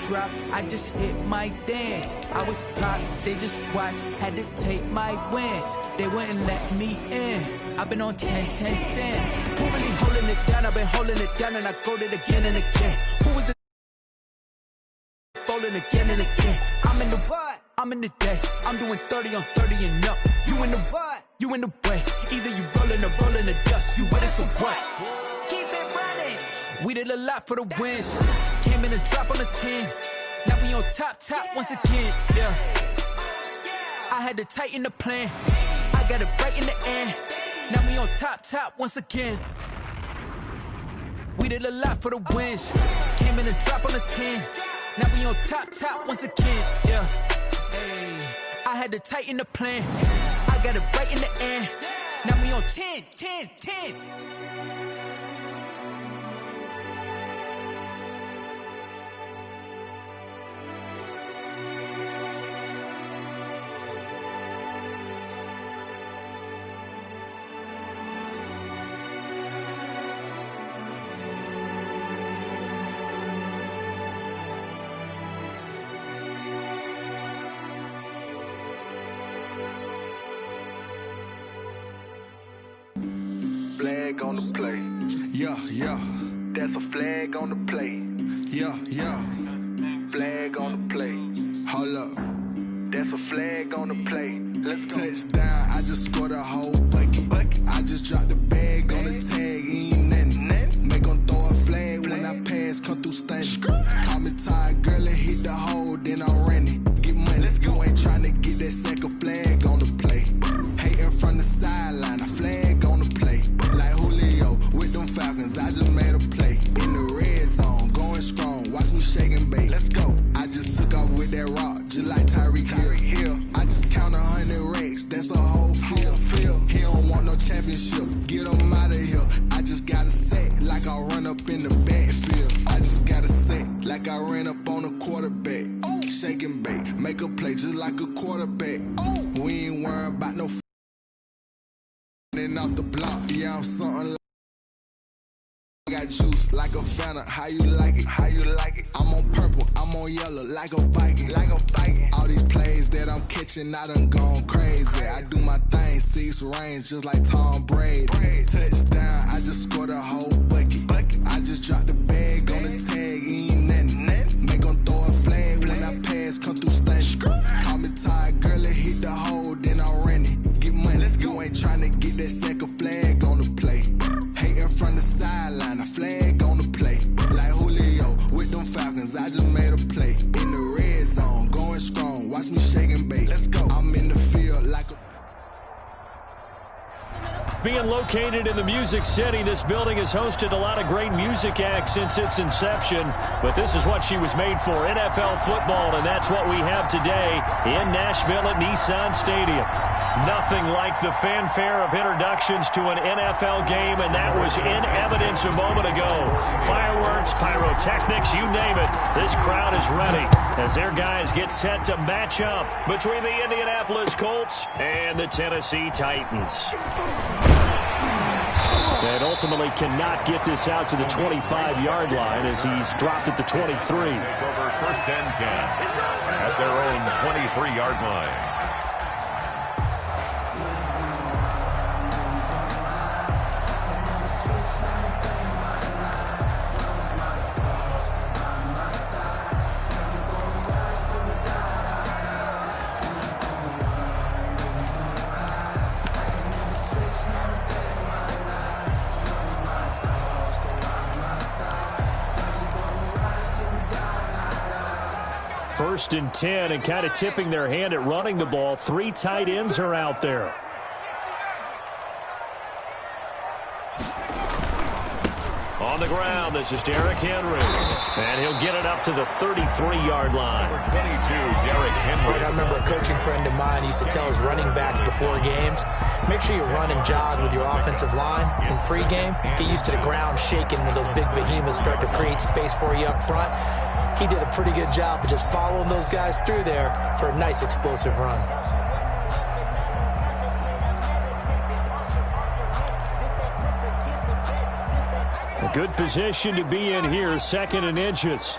drop, I just hit my dance. I was top, they just watched, had to take my wins. They wouldn't let me in. I've been on 10 cents. Who really holding it down? I've been holding it down and I go it again and again. Who was the folding again and again? I'm in the what? I'm in the day. I'm doing 30 on 30 and up. You in the what? You in the way. Either you rolling or rolling the dust. You with it, so what? Keep it running. We did a lot for the wins. Came in a drop on the 10. Now we on top once again. Yeah. I had to tighten the plan. I got it right in the end. Now we on top once again. We did a lot for the wins. Came in a drop on the 10. Now we on top once again. Yeah. Hey. I had to tighten the plan. I got it right in the end. Now we on 10. Flag on the play. Yeah. That's a flag on the play. Yeah. Flag on the play. Hold up. That's a flag on the play. Let's go. Touchdown, I just scored a whole bucket. I just dropped the bag on the tag, ain't nothing. Make 'em throw a flag when I pass, come through stunning. Call me tired, girl, and hit the hole, then I'm running. Get money, you ain't tryna get that second flag on the play. Hating from the sideline, a flag on the play. Like Julio with them Falcons, I just made a play. In the red zone, going strong, watch me shake and bake. Let's go. I just took off with that rock, just like Tyreek Hill. I just count 100 racks, that's a whole field. He don't want no championship, get him out of here. I just got a set, like I run up in the backfield. I just got a set, like I ran up on a quarterback. Shake and bake, make a play just like a quarterback. We ain't worrying about no off the block. Yeah, I'm something like got juice like a Fanta. How you like it? I'm on purple, I'm on yellow like a Viking. All these plays that I'm catching, I done gone crazy. I do my thing, 6 range just like Tom Brady. Touchdown, I just scored a whole bucket. I just dropped the bag on the tag, ain't nothing. Make 'em throw a flag when I pass, come through stunning. Call me tired, girl, and hit the hole, then I'm running. Get money, you ain't tryna get that second flag on the play. Hating from the sideline, a flag on the play. Like Julio with them Falcons, I just made a play. In the red zone, going strong, watch me shake and bake. Let's go. I'm in the field like a... Being located in the Music City, this building has hosted a lot of great music acts since its inception. But this is what she was made for, NFL football, and that's what we have today in Nashville at Nissan Stadium. Nothing like the fanfare of introductions to an NFL game, and that was in evidence a moment ago. Fireworks, pyrotechnics, you name it. This crowd is ready as their guys get set to match up between the Indianapolis Colts and the Tennessee Titans. And ultimately cannot get this out to the 25-yard line as he's dropped at the 23. Over first and 10 at their own 23-yard line. First and 10, and kind of tipping their hand at running the ball. 3 tight ends are out there. On the ground, this is Derrick Henry. And he'll get it up to the 33-yard line. Number 22, Derrick Henry. I remember a coaching friend of mine used to tell his running backs before games, make sure you run and jog with your offensive line in pregame. Get used to the ground shaking when those big behemoths start to create space for you up front. He did a pretty good job of just following those guys through there for a nice explosive run. A good position to be in here, 2nd and inches.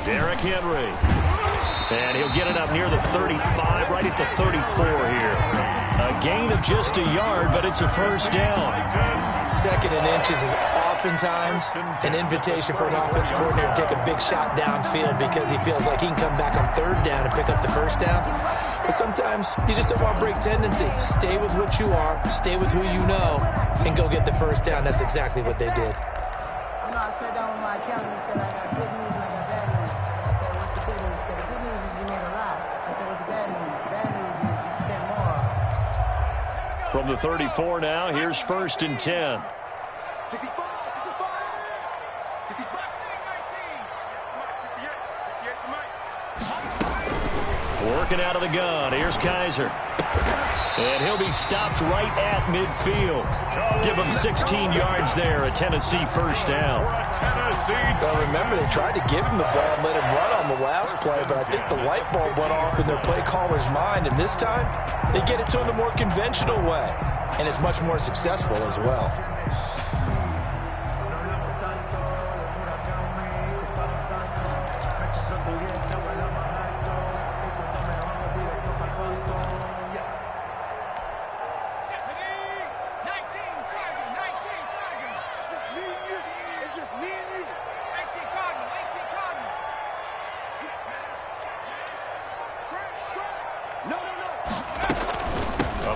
Derrick Henry. And he'll get it up near the 35, right at the 34 here. A gain of just a yard, but it's a first down. 2nd and inches is oftentimes an invitation for an offense coordinator to take a big shot downfield because he feels like he can come back on 3rd down and pick up the first down. But sometimes you just don't want to break tendency. Stay with what you are, stay with who you know, and go get the first down. That's exactly what they did. I sat down with my accountant and said, I got good news and I got bad news. I said, what's the good news? He said, the good news is you made a lot. I said, what's the bad news? The bad news is you spent more. From the 34 now, here's 1st and 10. Working out of the gun. Here's Kaiser. And he'll be stopped right at midfield. Give him 16 yards there, a Tennessee first down. Well, remember, they tried to give him the ball and let him run on the last play, but I think the light bulb went off in their play caller's mind, and this time they get it to him the more conventional way, and it's much more successful as well.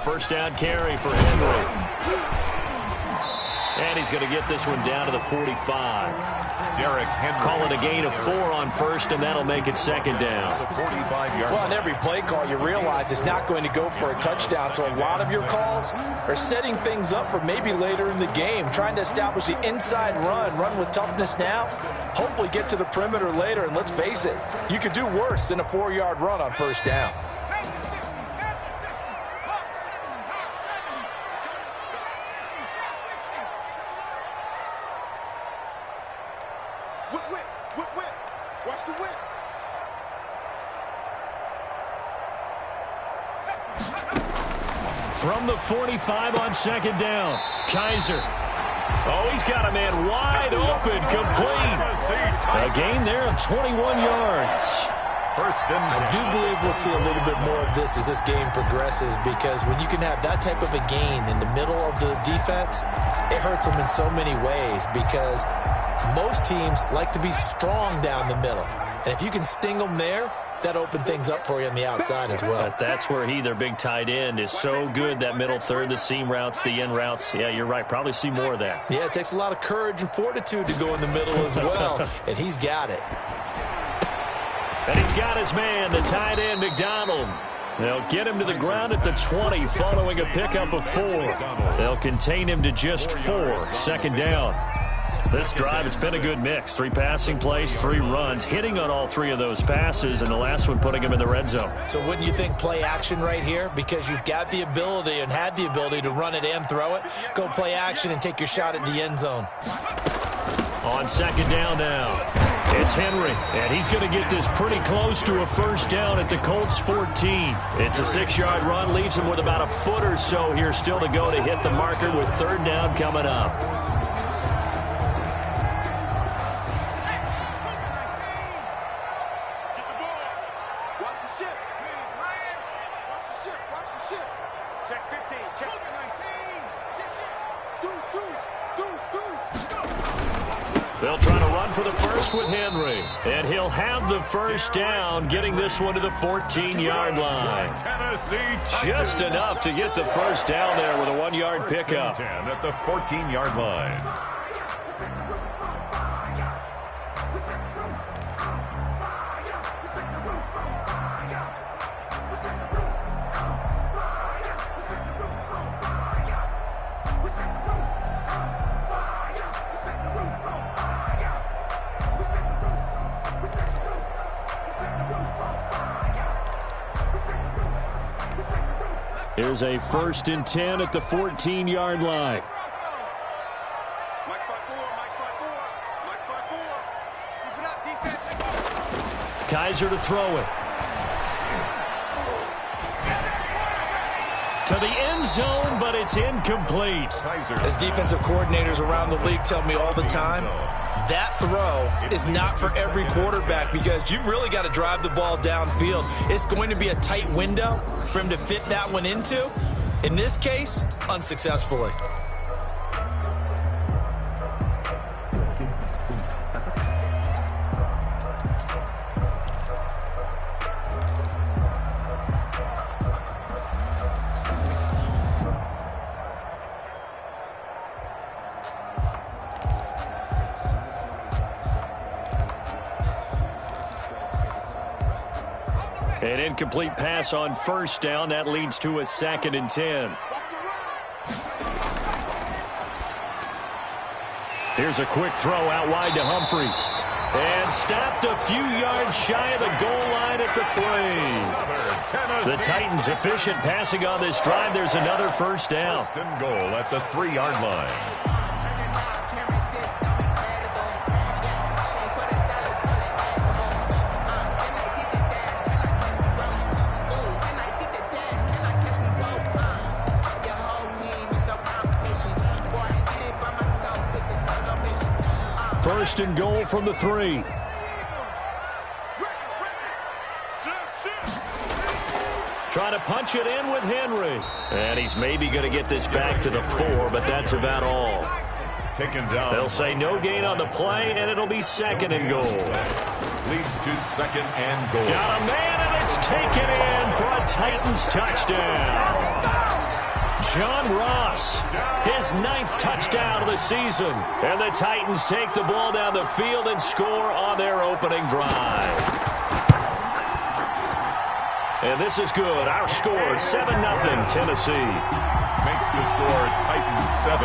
First down carry for Henry. And he's going to get this one down to the 45. Derrick Henry. Call it a gain of 4 on first, and that'll make it 2nd down. The 45-yard. Well, on every play call, you realize it's not going to go for a touchdown, so a lot of your calls are setting things up for maybe later in the game, trying to establish the inside run with toughness now, hopefully get to the perimeter later, and let's face it, you could do worse than a 4-yard run on first down. Watch the whip. From the 45 on 2nd down, Kaiser. Oh, he's got a man wide open, complete. A gain there of 21 yards. First and 10. I do believe we'll see a little bit more of this as this game progresses, because when you can have that type of a gain in the middle of the defense, it hurts them in so many ways, because most teams like to be strong down the middle. And if you can sting them there, that opens things up for you on the outside as well. But that's where their big tight end, is so good, that middle third, the seam routes, the in routes. Yeah, you're right. Probably see more of that. Yeah, it takes a lot of courage and fortitude to go in the middle as well, and he's got it. And he's got his man, the tight end, McDonald. They'll get him to the ground at the 20 following a pickup of 4. They'll contain him to just 4. 2nd down. This drive, it's been a good mix. 3 passing plays, 3 runs, hitting on all 3 of those passes, and the last one putting him in the red zone. So wouldn't you think play action right here? Because you've got the ability and had the ability to run it and throw it. Go play action and take your shot at the end zone. On 2nd down now, it's Henry, and he's going to get this pretty close to a first down at the Colts 14. It's a 6-yard run, leaves him with about a foot or so here still to go to hit the marker with 3rd down coming up. They'll try to run for the first with Henry. And he'll have the first down, getting this one to the 14-yard line. Just enough to get the first down there with a 1-yard pickup. 10 at the 14-yard line. Here's a 1st and 10 at the 14-yard line. Kaiser to throw it. to the end zone, but it's incomplete. As defensive coordinators around the league tell me all the time, that throw is not for every quarterback because you've really got to drive the ball downfield. It's going to be a tight window for him to fit that one into. In this case, unsuccessfully. An incomplete pass on first down. That leads to a 2nd and 10. Here's a quick throw out wide to Humphries. And stopped a few yards shy of the goal line at the 3. The Titans efficient passing on this drive. There's another first down. First and goal at the 3-yard line. First and goal from the 3. Trying to punch it in with Henry. And he's maybe going to get this back to the 4, but that's about all. Taken down. They'll say no gain on the play, and it'll be 2nd and goal. Leads to 2nd and goal. Got a man, and it's taken in for a Titans touchdown. John Ross, his 9th touchdown of the season. And the Titans take the ball down the field and score on their opening drive. And this is good. Our score, 7-0 Tennessee. Makes the score Titans 7,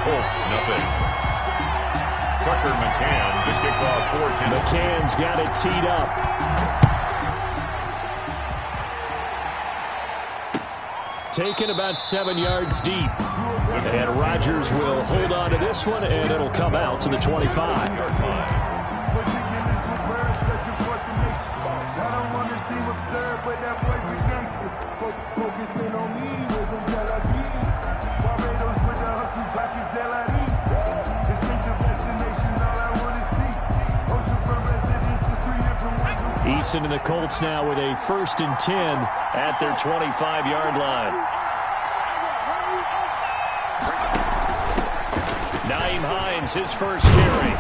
Colts 0. Tucker McCann to kick off for Tennessee. McCann's got it teed up. Taken about 7 yards deep. And Rodgers will hold on to this one, and it'll come out to the 25. Eason and the Colts now with a 1st and 10 at their 25-yard line. Nyheim Hines, his first carry.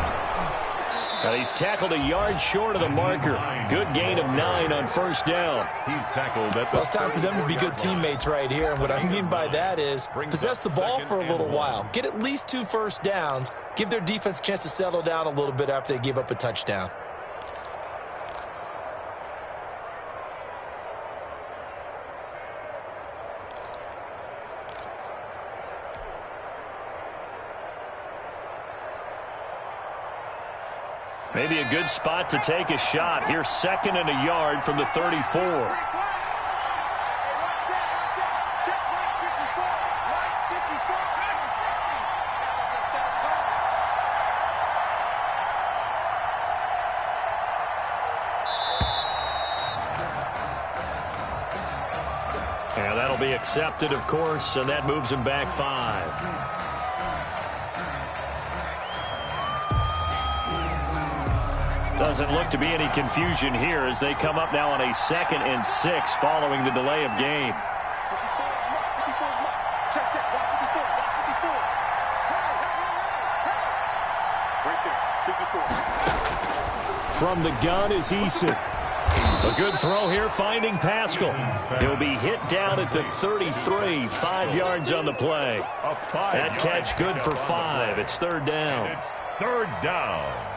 Now he's tackled a yard short of the marker. Good gain of 9 on first down. He's tackled at the Well, it's time for them to be good teammates right here. And what I mean by that is possess the ball for a little while. Get at least 2 first downs. Give their defense a chance to settle down a little bit after they give up a touchdown. Maybe a good spot to take a shot. Here's 2nd and a yard from the 34. And that'll be accepted, of course, and that moves him back 5. Doesn't look to be any confusion here as they come up now on a 2nd and 6 following the delay of game. From the gun is Eason. A good throw here finding Pascal. He'll be hit down at the 33, 5 yards on the play. That catch good for 5. It's 3rd down. It's 3rd down.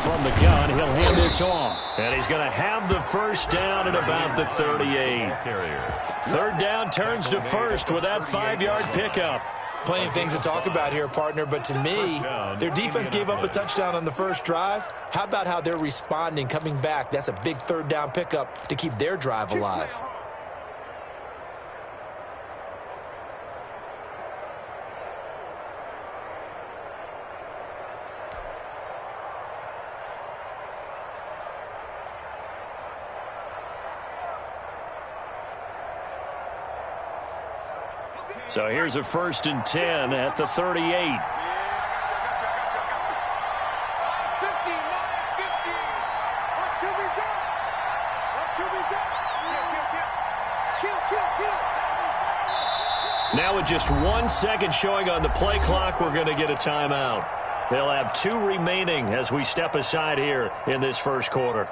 From the gun, he'll hand this off. And he's going to have the first down at about the 38. 3rd down turns to 1st with that 5-yard pickup. Plenty of things to talk about here, partner, but to me, their defense gave up a touchdown on the first drive. How about how they're responding, coming back? That's a big third down pickup to keep their drive alive. So here's a 1st and 10 at the 38. Now with just 1 second showing on the play clock, we're going to get a timeout. They'll have 2 remaining as we step aside here in this first quarter.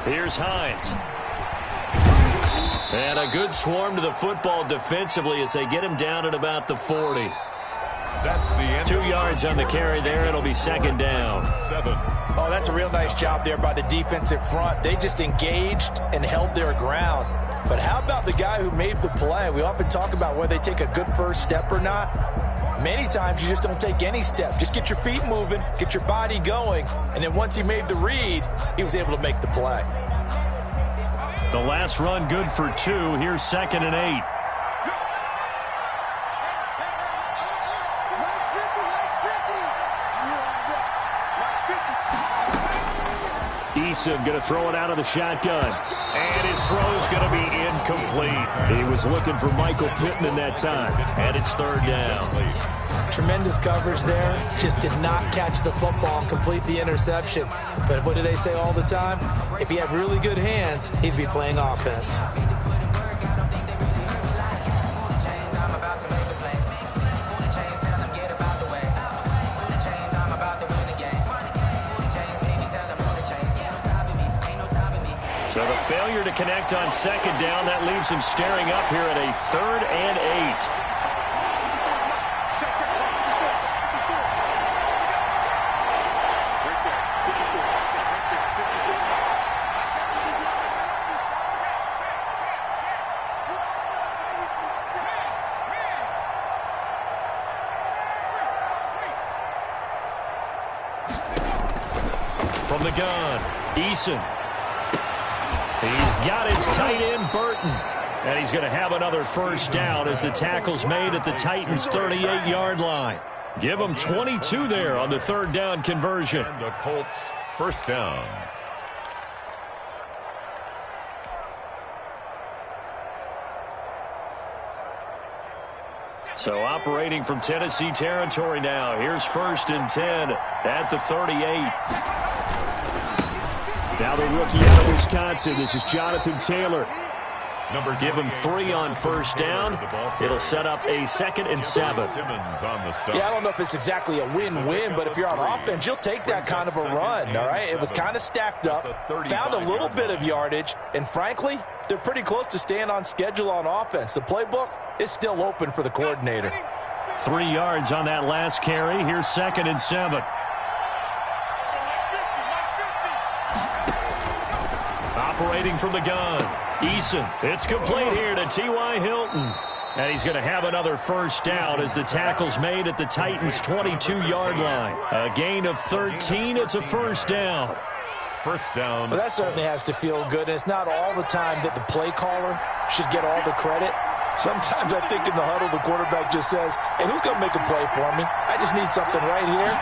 Here's Hines. And a good swarm to the football defensively as they get him down at about the 40. That's the end. 2 yards on the carry there. It'll be 2nd down. 7. Oh, that's a real nice job there by the defensive front. They just engaged and held their ground. But how about the guy who made the play? We often talk about whether they take a good first step or not. Many times you just don't take any step. Just get your feet moving, get your body going, and then once he made the read, he was able to make the play. The last run good for 2. Here's 2nd and 8. Eason going to throw it out of the shotgun. And his throw's going to be incomplete. He was looking for Michael Pittman that time. And it's 3rd down. Tremendous coverage there. Just did not catch the football and complete the interception. But what do they say all the time? If he had really good hands, he'd be playing offense. So the failure to connect on 2nd down, that leaves him staring up here at a 3rd and 8. From the gun, Eason. He's got his tight end, Burton. And he's going to have another 1st down as the tackle's made at the Titans' 38-yard line. Give them 22 there on the 3rd down conversion. And the Colts 1st down. So operating from Tennessee territory now. Here's 1st and 10 at the 38. Now the rookie out of Wisconsin. This is Jonathan Taylor. Give him 3 on 1st down. It'll set up a 2nd and 7. Yeah, I don't know if it's exactly a win-win, but if you're on offense, you'll take that kind of a run, all right? It was kind of stacked up, found a little bit of yardage, and frankly, they're pretty close to staying on schedule on offense. The playbook is still open for the coordinator. 3 yards on that last carry. Here's 2nd and 7. Operating from the gun, Eason. It's complete here to T.Y. Hilton. And he's going to have another 1st down as the tackle's made at the Titans' 22-yard line. A gain of 13. It's a 1st down. 1st down. Well, that certainly has to feel good. And it's not all the time that the play caller should get all the credit. Sometimes I think in the huddle, the quarterback just says, hey, who's going to make a play for me? I just need something right here.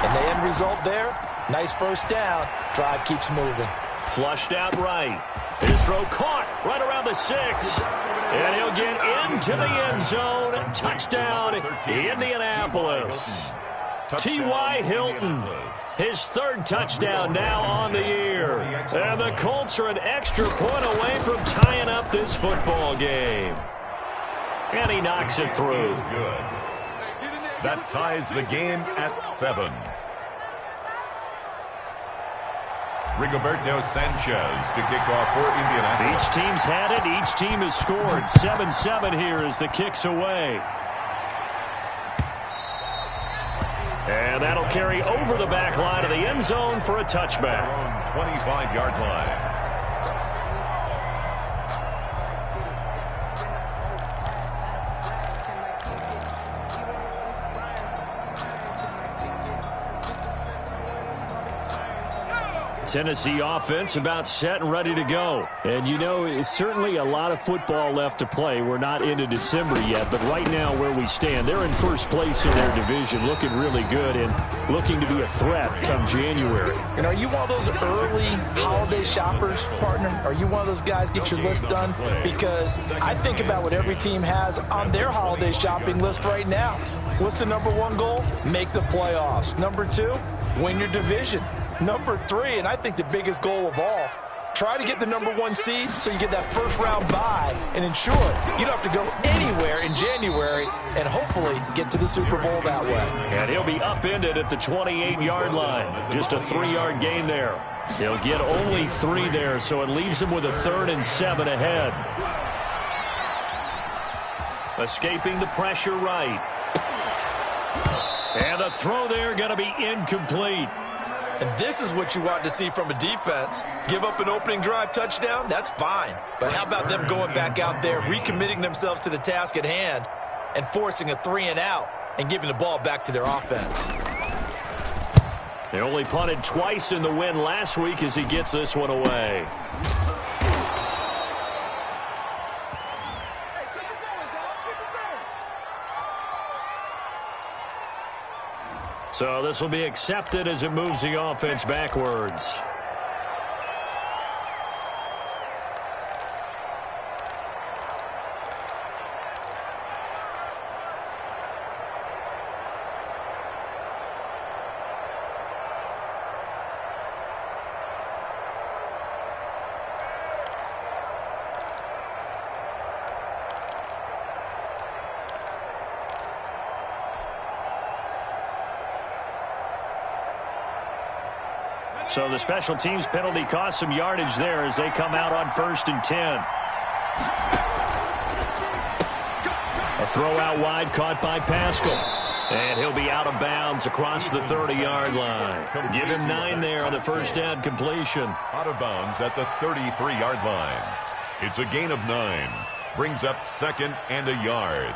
And the end result there, nice 1st down. Drive keeps moving. Flushed out right. His throw caught right around the 6. And he'll get into the end zone. Touchdown, Indianapolis. T.Y. Hilton, his 3rd touchdown now on the year. And the Colts are an extra point away from tying up this football game. And he knocks it through. That ties the game at 7. Rigoberto Sanchez to kick off for Indianapolis. Each team's had it. Each team has scored. 7-7 here as the kick's away. And that'll carry over the back line of the end zone for a touchback. 25-yard line. Tennessee offense about set and ready to go. And, you know, it's certainly a lot of football left to play. We're not into December yet, but right now where we stand, they're in first place in their division, looking really good and looking to be a threat come January. And are you one of those early holiday shoppers, partner? Are you one of those guys get your list done? Because I think about what every team has on their holiday shopping list right now. What's the number one goal? Make the playoffs. Number 2, win your division. Number 3, and I think the biggest goal of all, try to get the number 1 seed so you get that first round bye and ensure you don't have to go anywhere in January and hopefully get to the Super Bowl that way. And he'll be upended at the 28-yard line. Just a 3-yard gain there. He'll get only 3 there, so it leaves him with a 3rd and 7 ahead. Escaping the pressure right. And the throw there going to be incomplete. And this is what you want to see from a defense. Give up an opening drive touchdown, that's fine. But how about them going back out there, recommitting themselves to the task at hand, and forcing a 3-and-out and giving the ball back to their offense. They only punted twice in the win last week as he gets this one away. So this will be accepted as it moves the offense backwards. So the special teams penalty cost some yardage there as they come out on 1st and 10. A throw out wide caught by Pascal. And he'll be out of bounds across the 30-yard line. Give him 9 there on the first down completion. Out of bounds at the 33-yard line. It's a gain of 9. Brings up 2nd and a yard.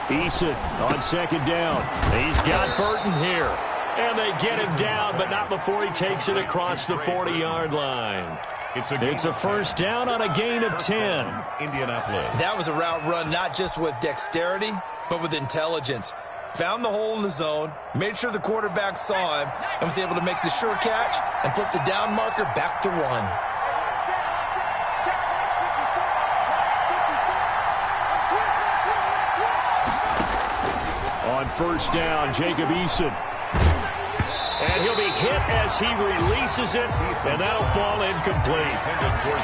Eason on 2nd down. He's got Burton here. And they get him down, but not before he takes it across the 40-yard line. It's a first down on a gain of 10. Indianapolis. That was a route run not just with dexterity, but with intelligence. Found the hole in the zone, made sure the quarterback saw him, and was able to make the sure catch and flip the down marker back to 1. On 1st down, Jacob Eason. And he'll be hit as he releases it, and that'll fall incomplete.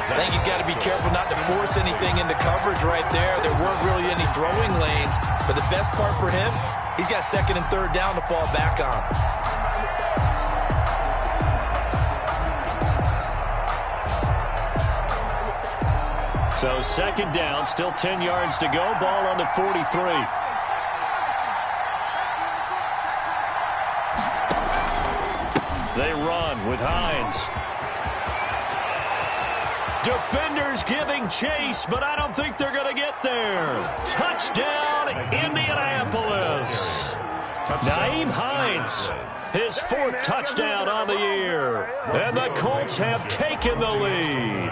I think he's got to be careful not to force anything into coverage right there. There weren't really any throwing lanes, but the best part for him, he's got 2nd and 3rd down to fall back on. So 2nd down, still 10 yards to go, ball on the 43. They run with Hines. Defenders giving chase, but I don't think they're going to get there. Touchdown, Indianapolis. Nyheim Hines, his 4th touchdown on the year. And the Colts have taken the lead.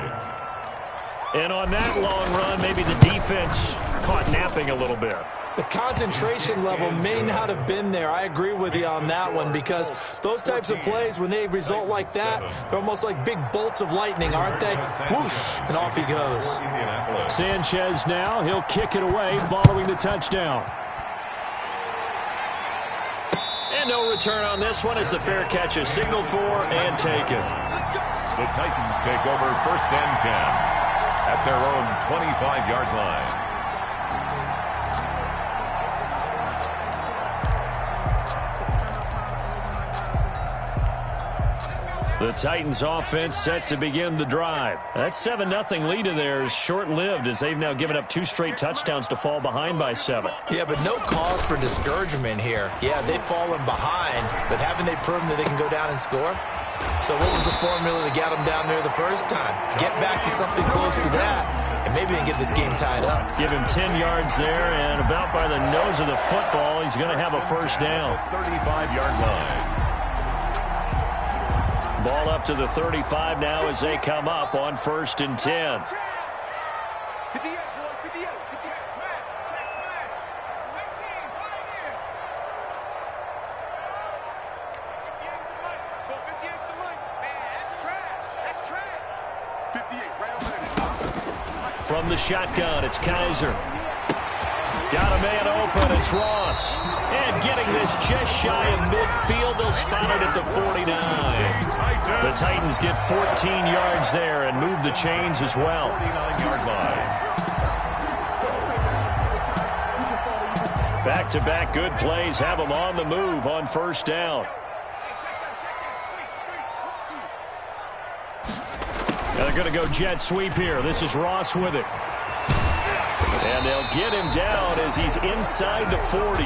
And on that long run, maybe the defense caught napping a little bit. The concentration level may not have been there. I agree with you on that one, because those types of plays, when they result like that, they're almost like big bolts of lightning, aren't they? Whoosh, and off he goes. Sanchez now, he'll kick it away following the touchdown. And no return on this one as the fair catch is signaled for and taken. The Titans take over 1st and 10 at their own 25-yard line. The Titans offense set to begin the drive. That 7-0 lead of theirs short-lived as they've now given up 2 straight touchdowns to fall behind by 7. Yeah, but no cause for discouragement here. Yeah, they've fallen behind, but haven't they proven that they can go down and score? So what was the formula that got them down there the first time? Get back to something close to that, and maybe they can get this game tied up. Give him 10 yards there, and about by the nose of the football, he's going to have a first down. 35-yard line. Ball up to the 35 now as they come up on 1st and 10. From the shotgun, it's Kaiser. Got a man open, it's Ross. And getting this just shy of midfield, they'll spot it at the 49. The Titans get 14 yards there and move the chains as well. 49-yard line. Back-to-back good plays have them on the move on 1st down. Now they're going to go jet sweep here. This is Ross with it. And they'll get him down as he's inside the 40.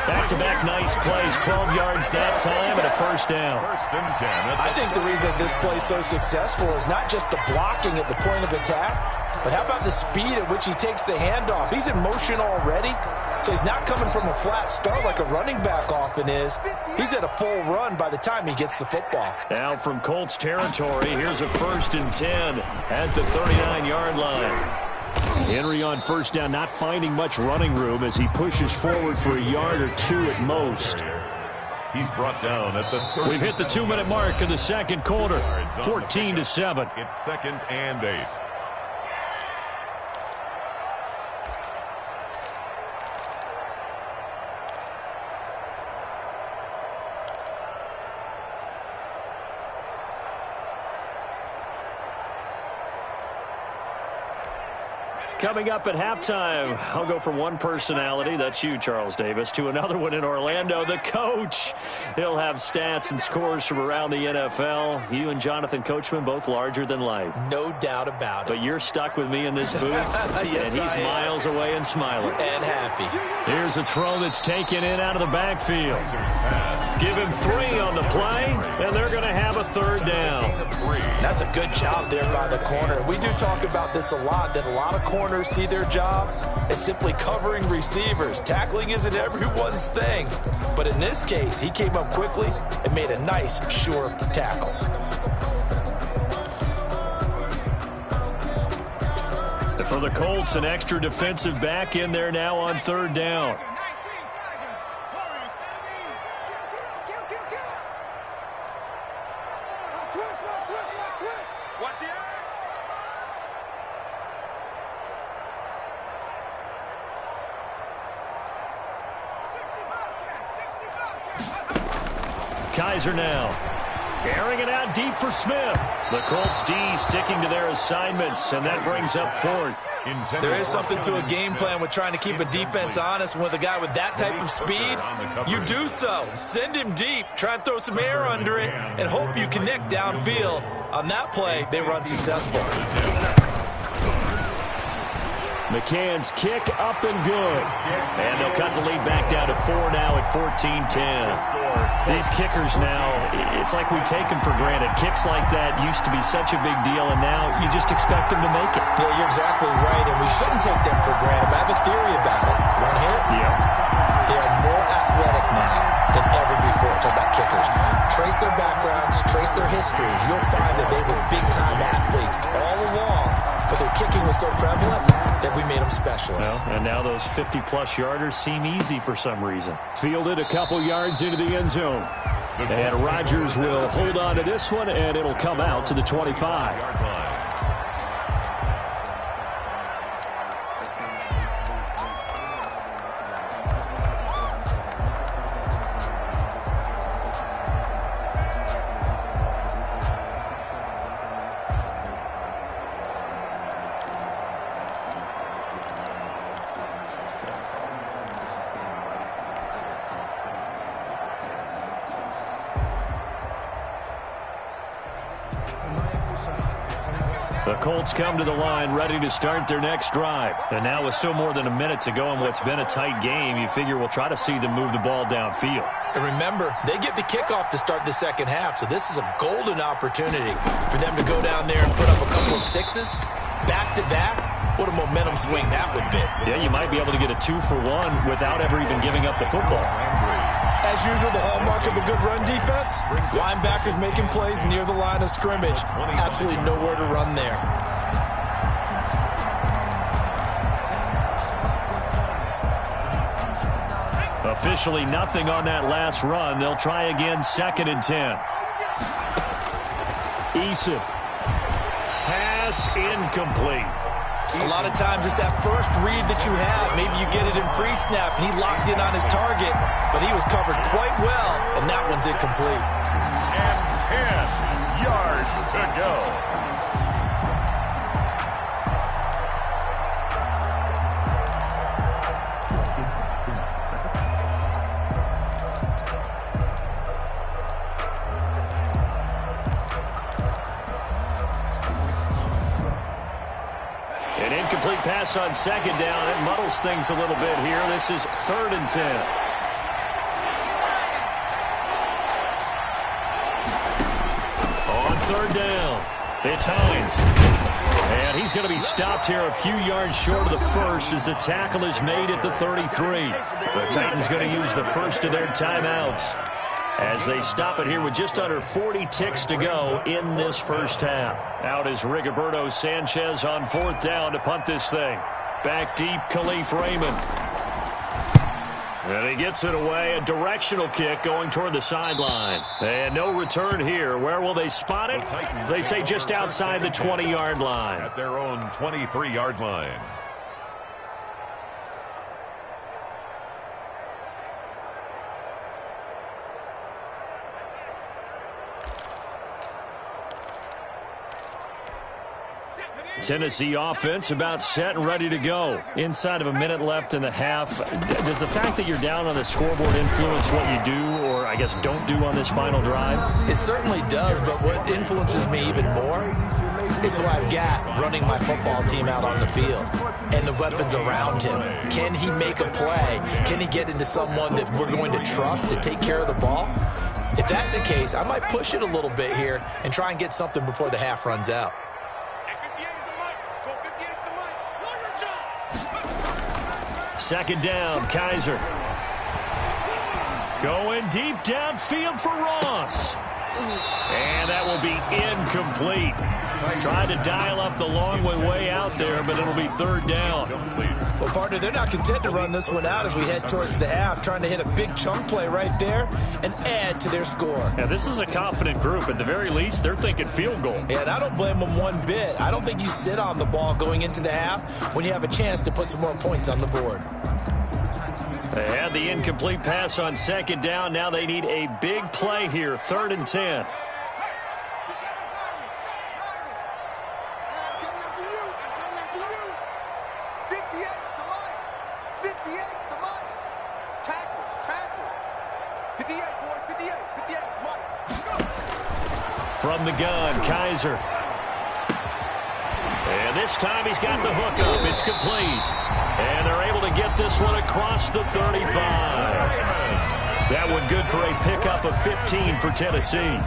Back-to-back nice plays, 12 yards that time and a first down. 1st and 10. I think the reason this play is so successful is not just the blocking at the point of attack, but how about the speed at which he takes the handoff? He's in motion already, so he's not coming from a flat start like a running back often is. He's at a full run by the time he gets the football. Now from Colts territory, here's a 1st and 10 at the 39-yard line. Henry on 1st down, not finding much running room as he pushes forward for a yard or 2 at most. He's brought down at the 30. We've hit the 2-minute mark of the 2nd quarter, 14-7. It's 2nd and 8. Coming up at halftime, I'll go from one personality, that's you, Charles Davis, to another one in Orlando, the coach. He'll have stats and scores from around the NFL. You and Jonathan Coachman, both larger than life. No doubt about it. But you're stuck with me in this booth, yes, and he's miles away and smiling. And happy. Here's a throw that's taken in out of the backfield. Give him 3 on the play, and they're going to have a 3rd down. That's a good job there by the corner. We do talk about this a lot, that a lot of corners see their job as simply covering receivers. Tackling isn't everyone's thing. But in this case, he came up quickly and made a nice, sure tackle. For the Colts, an extra defensive back in there now on 3rd down. Kaiser now. Airing it out deep for Smith. The Colts D sticking to their assignments, and that brings up 4th. There is something to a game plan with trying to keep a defense honest. With a guy with that type of speed, you do so. Send him deep. Try and throw some air under it and hope you connect downfield. On that play, they were unsuccessful. McCann's kick up and good. And they'll cut the lead back down to 4 now at 14-10. These kickers now, it's like we take them for granted. Kicks like that used to be such a big deal, and now you just expect them to make it. Yeah, you're exactly right, and we shouldn't take them for granted. But I have a theory about it. You want to hear it? Yeah. They are more athletic now than ever before. Talk about kickers. Trace their backgrounds, trace their histories. You'll find that they were big-time athletes all along, but their kicking was so prevalent that we made them specialists. Well, and now those 50-plus yarders seem easy for some reason. Fielded a couple yards into the end zone. And Rodgers will hold on to this one, and it'll come out to the 25. The Colts come to the line ready to start their next drive. And now with still more than a minute to go in what's been a tight game, you figure we'll try to see them move the ball downfield. And remember, they get the kickoff to start the second half, so this is a golden opportunity for them to go down there and put up a couple of sixes back-to-back. What a momentum swing that would be. Yeah, you might be able to get a 2-for-1 without ever even giving up the football. As usual, the hallmark of a good run defense, linebackers making plays near the line of scrimmage. Absolutely nowhere to run there. Officially nothing on that last run. They'll try again, 2nd and 10. Eason. Pass incomplete. A lot of times it's that first read that you have. Maybe you get it in pre-snap, and he locked in on his target, but he was covered quite well, and that one's incomplete. And 10 yards to go. An incomplete pass on 2nd down. It muddles things a little bit here. This is 3rd and 10. On 3rd down, it's Hines. And he's going to be stopped here a few yards short of the first as the tackle is made at the 33. The Titans going to use the first of their timeouts as they stop it here with just under 40 ticks to go in this first half. Out is Rigoberto Sanchez on 4th down to punt this thing. Back deep, Khalif Raymond. And he gets it away. A directional kick going toward the sideline. And no return here. Where will they spot it? They say just outside the 20-yard line. At their own 23-yard line. Tennessee offense about set and ready to go. Inside of a minute left in the half. Does the fact that you're down on the scoreboard influence what you do, or I guess don't do on this final drive? It certainly does, but what influences me even more is who I've got running my football team out on the field and the weapons around him. Can he make a play? Can he get into someone that we're going to trust to take care of the ball? If that's the case, I might push it a little bit here and try and get something before the half runs out. 2nd down, Kaiser. Going deep downfield for Ross. And that will be incomplete. Tried to dial up the long way out there, but it'll be 3rd down. Well, partner, they're not content to run this one out as we head towards the half, trying to hit a big chunk play right there and add to their score. Yeah, this is a confident group. At the very least, they're thinking field goal. Yeah, and I don't blame them one bit. I don't think you sit on the ball going into the half when you have a chance to put some more points on the board. They had the incomplete pass on 2nd down. Now they need a big play here, 3rd and 10. From the gun, Kaiser. And this time he's got the hook up. It's complete. And they're able to get this one across the 35. That one good for a pickup of 15 for Tennessee.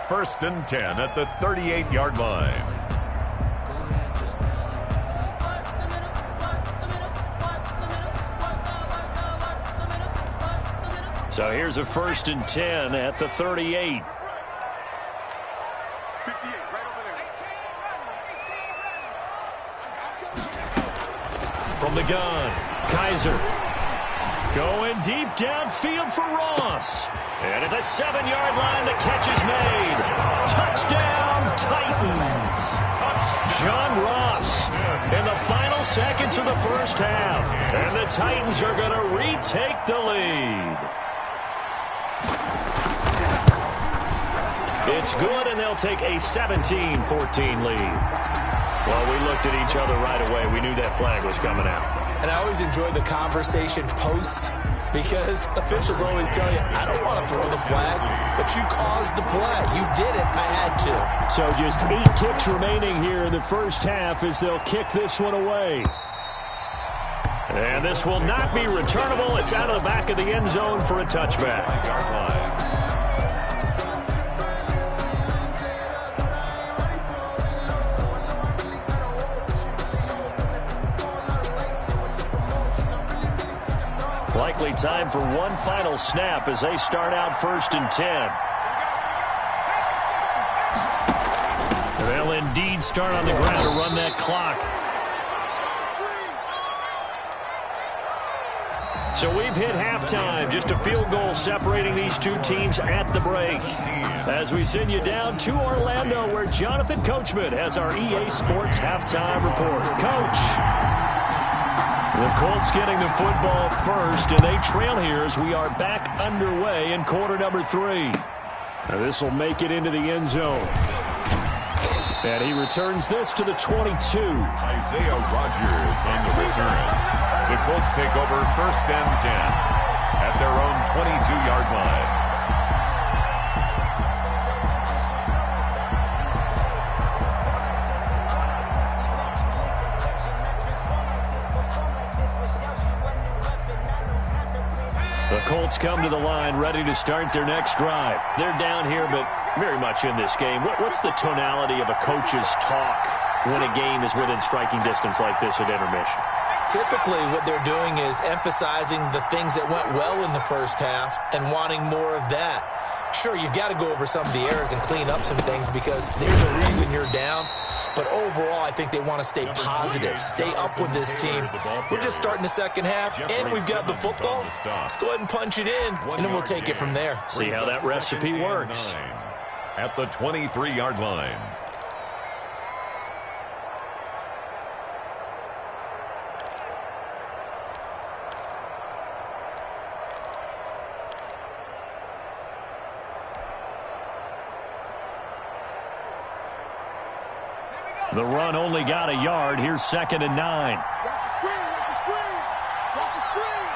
1st and 10 at the 38-yard line. So here's a 1st and 10 at the 38. gun. Kaiser going deep downfield for Ross. And at the 7-yard line, the catch is made. Touchdown, Titans. John Ross in the final seconds of the first half. And the Titans are going to retake the lead. It's good, and they'll take a 17-14 lead. Well, we looked at each other right away. We knew that flag was coming out. And I always enjoy the conversation post, because officials always tell you, I don't want to throw the flag, but you caused the play. You did it. I had to. So just 8 ticks remaining here in the first half as they'll kick this one away. And this will not be returnable. It's out of the back of the end zone for a touchback. Likely time for one final snap as they start out 1st and 10. They'll indeed start on the ground to run that clock. So we've hit halftime. Just a field goal separating these two teams at the break. As we send you down to Orlando, where Jonathan Coachman has our EA Sports halftime report. Coach. The Colts getting the football first, and they trail here as we are back underway in quarter number 3. Now this will make it into the end zone. And he returns this to the 22. Isaiah Rodgers on the return. The Colts take over 1st and 10 at their own 22-yard line. The Colts come to the line ready to start their next drive. They're down here, but very much in this game. What's the tonality of a coach's talk when a game is within striking distance like this at intermission? Typically, what they're doing is emphasizing the things that went well in the first half and wanting more of that. Sure, you've got to go over some of the errors and clean up some things because there's a reason you're down. But overall, I think they want to stay positive, stay up with this team. We're just starting the second half, and we've got the football. Let's go ahead and punch it in, and then we'll take it from there. See how that recipe works. At the 23-yard line. The run only got a yard. Here's 2nd and 9. Watch the screen, watch the screen. Watch the screen.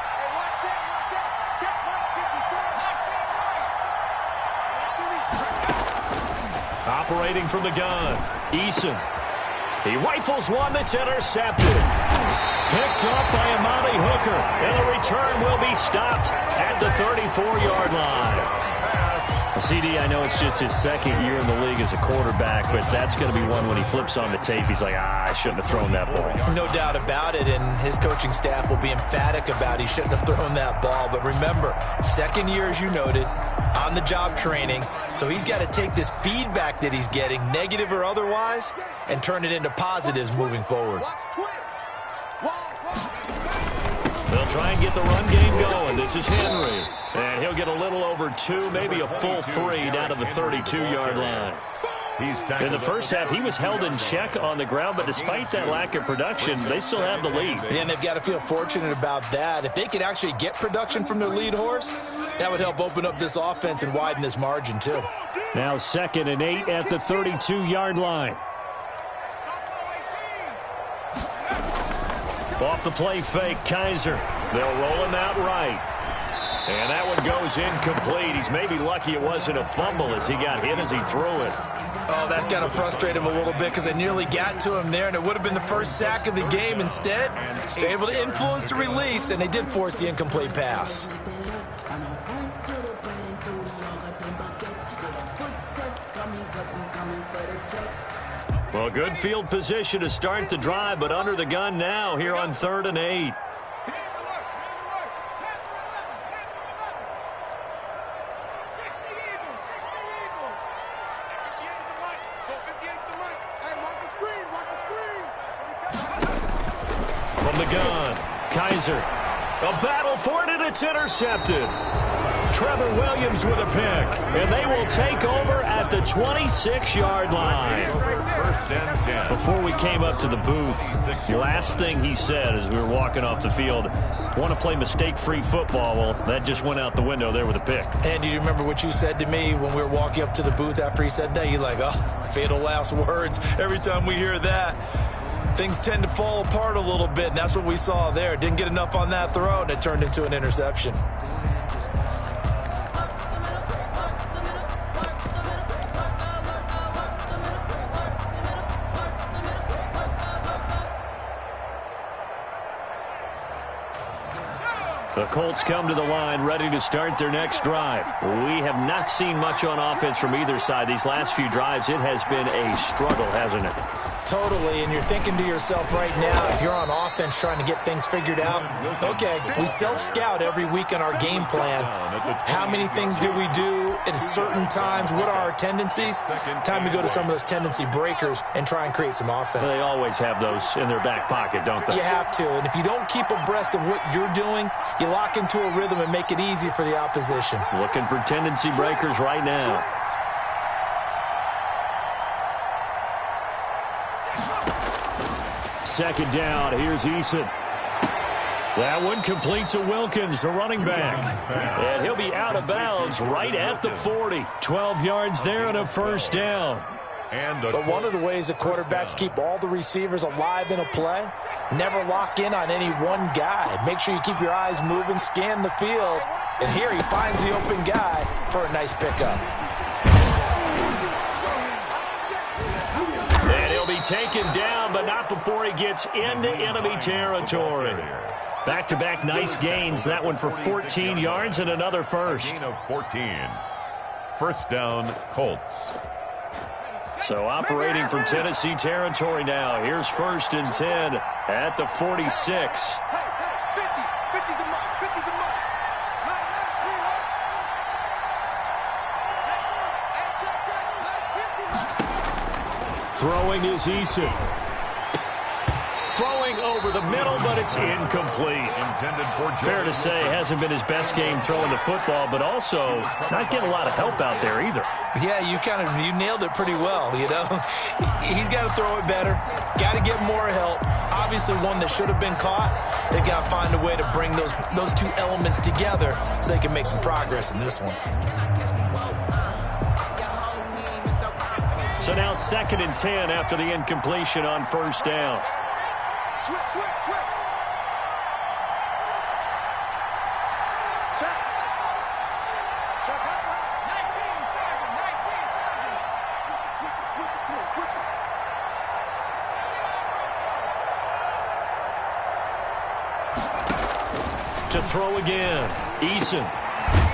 Hey, watch it, watch it. Check right, 54. Operating from the gun. Eason. He rifles one that's intercepted. Picked up by Amani Hooker. And the return will be stopped at the 34-yard line. CD, I know it's just his 2nd year in the league as a quarterback, but that's going to be one when he flips on the tape. He's like, I shouldn't have thrown that ball. No doubt about it, and his coaching staff will be emphatic about he shouldn't have thrown that ball. But remember, 2nd year, as you noted, on-the-job training, so he's got to take this feedback that he's getting, negative or otherwise, and turn it into positives moving forward. They'll try and get the run game going. This is Henry. And he'll get a little over 2, maybe a full 3 down to the 32-yard line. In the first half, he was held in check on the ground, but despite that lack of production, they still have the lead. And they've got to feel fortunate about that. If they could actually get production from their lead horse, that would help open up this offense and widen this margin, too. Now 2nd and 8 at the 32-yard line. Off the play fake, Kaiser. They'll roll him out right. And that one goes incomplete. He's maybe lucky it wasn't a fumble as he got hit as he threw it. Oh, that's got to frustrate him a little bit because they nearly got to him there, and it would have been the first sack of the game. Instead, they're able to influence the release, and they did force the incomplete pass. Well, good field position to start the drive, but under the gun now here on 3rd and 8. From the gun, Kaiser. A battle for it, and it's intercepted. Trevor Williams with a pick, and they will take over at the 26-yard line. First and 10. Before we came up to the booth, last thing he said as we were walking off the field, want to play mistake-free football. Well, that just went out the window there with a pick. And do you remember what you said to me when we were walking up to the booth after he said that? You're like, oh, fatal last words. Every time we hear that, things tend to fall apart a little bit, and that's what we saw there. Didn't get enough on that throw, and it turned into an interception. The Colts come to the line ready to start their next drive. We have not seen much on offense from either side. These last few drives, it has been a struggle, hasn't it? Totally, and you're thinking to yourself right now, if you're on offense trying to get things figured out, okay, we self-scout every week on our game plan. How many things do we do at certain times? What are our tendencies? Time to go to some of those tendency breakers and try and create some offense. They always have those in their back pocket, don't they? You have to, and if you don't keep abreast of what you're doing, you lock into a rhythm and make it easy for the opposition. Looking for tendency breakers right now. Second down, here's Eason. That one complete to Wilkins, the running back. And he'll be out of bounds right at the 40. 12 yards there and a first down. But one of the ways the quarterbacks keep all the receivers alive in a play, never lock in on any one guy. Make sure you keep your eyes moving, scan the field. And here he finds the open guy for a nice pickup. And he'll be taken down, but not before he gets into enemy territory. Back-to-back nice gains. That one for 14 yards and another first. Gain of 14. First down, Colts. So operating from Tennessee territory now. Here's first and 10 at the 46. Throwing is Eason. Throwing over the middle, but it's incomplete. Fair to say, hasn't been his best game throwing the football, but also not getting a lot of help out there either. Yeah, you nailed it pretty well, you know. He's got to throw it better. Got to get more help. Obviously one that should have been caught. They've got to find a way to bring those two elements together so they can make some progress in this one. So now second and 10 after the incompletion on first down. Switch. Check. 19 seconds. Switch it. To throw again. Eason.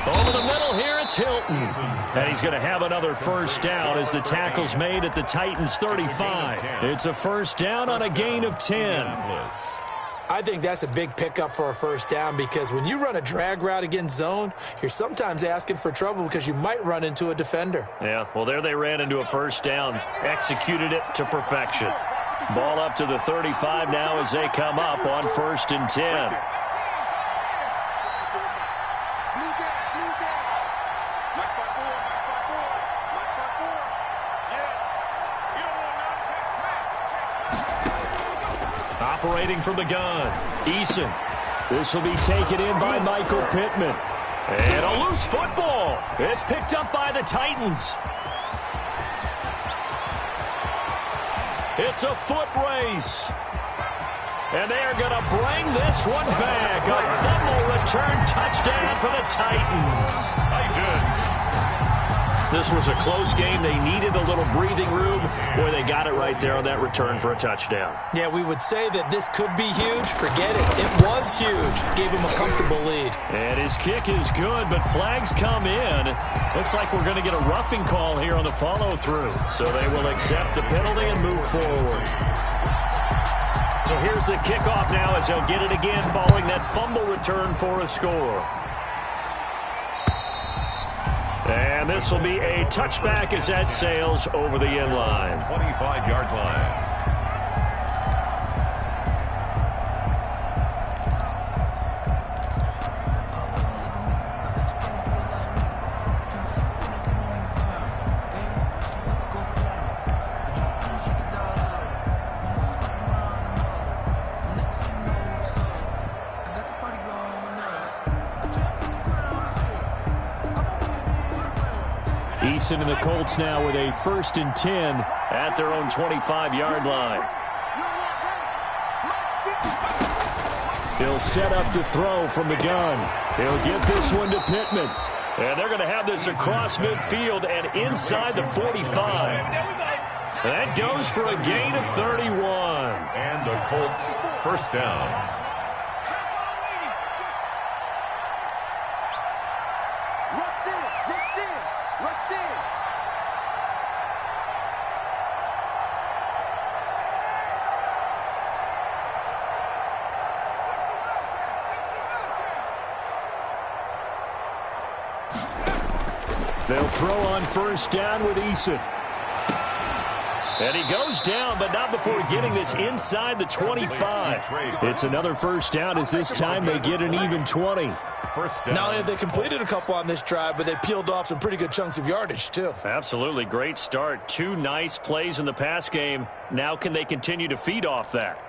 Over the middle here, it's Hilton. And he's going to have another first down as the tackle's made at the Titans' 35. It's a first down on a gain of 10. I think that's a big pickup for a first down because when you run a drag route against zone, you're sometimes asking for trouble because you might run into a defender. Yeah, well, there they ran into a first down, executed it to perfection. Ball up to the 35 now as they come up on first and 10. Operating from the gun, Eason. This will be taken in by Michael Pittman. And a loose football. It's picked up by the Titans. It's a foot race. And they are going to bring this one back. A fumble return touchdown for the Titans. This was a close game. They needed a little breathing room. Boy, they got it right there on that return for a touchdown. Yeah, we would say that this could be huge. Forget it. It was huge. Gave him a comfortable lead. And his kick is good, but flags come in. Looks like we're going to get a roughing call here on the follow-through. So they will accept the penalty and move forward. So here's the kickoff now as they'll get it again following that fumble return for a score. And this will be a touchback as that sails over the end line. 25-yard line. Eason and the Colts now with a 1st and 10 at their own 25-yard line. He'll set up to throw from the gun. He'll get this one to Pittman. And they're going to have this across midfield and inside the 45. That goes for a gain of 31. And the Colts first down. They'll throw on 1st down with Eason. And he goes down, but not before getting this inside the 25. It's another 1st down as this time they get an even 20. Not only have they completed a couple on this drive, but they peeled off some pretty good chunks of yardage, too. Absolutely. Great start. 2 nice plays in the pass game. Now can they continue to feed off that?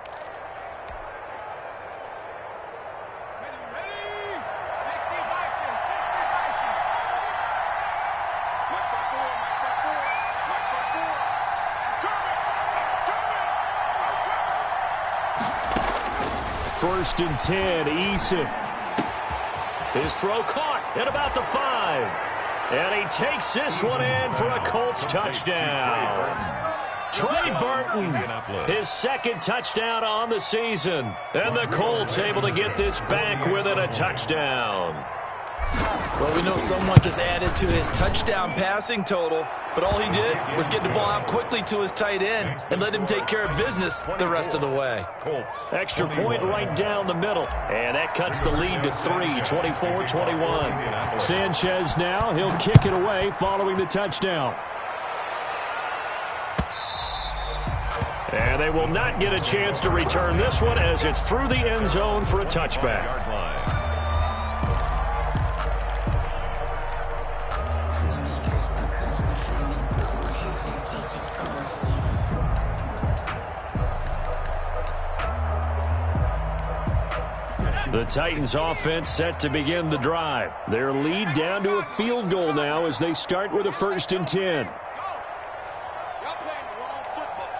First and 10, Eason. His throw caught at about the 5. And he takes this one in for a Colts touchdown. Trey Burton, his 2nd touchdown on the season. And the Colts able to get this back within a touchdown. Well, we know someone just added to his touchdown passing total, but all he did was get the ball out quickly to his tight end and let him take care of business the rest of the way. Extra point right down the middle, and that cuts the lead to 3, 24-21. Sanchez now, he'll kick it away following the touchdown. And they will not get a chance to return this one as it's through the end zone for a touchback. The Titans offense set to begin the drive. Their lead down to a field goal now as they start with a 1st and 10. Y'all playing the wrong football.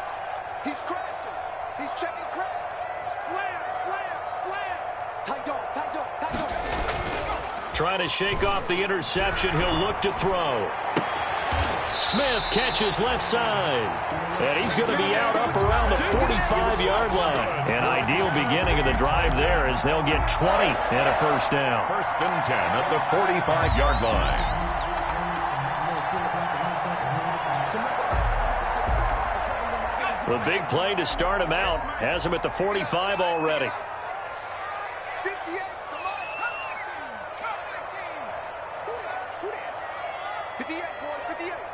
He's crashing. He's checking crash. Slam, slam, slam. Tight dog, tight dog, tight dog. Trying to shake off the interception. He'll look to throw. Smith catches left side. And he's going to be out up around the 45-yard line. An ideal beginning of the drive there as they'll get 20 and a 1st down. 1st and 10 at the 45-yard line. The big play to start him out has him at the 45 already. 58, boys, 58,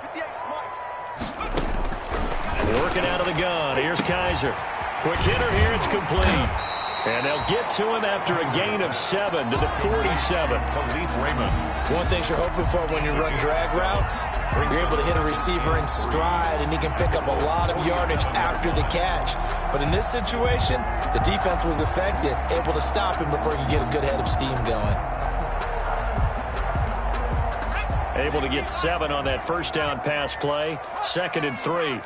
58, Mike. Working out of the gun. Here's Kaiser. Quick hitter here. It's complete. And they'll get to him after a gain of 7 to the 47. One thing you're hoping for when you run drag routes, you're able to hit a receiver in stride, and he can pick up a lot of yardage after the catch. But in this situation, the defense was effective, able to stop him before he could get a good head of steam going. Able to get 7 on that 1st down pass play. 2nd and 3.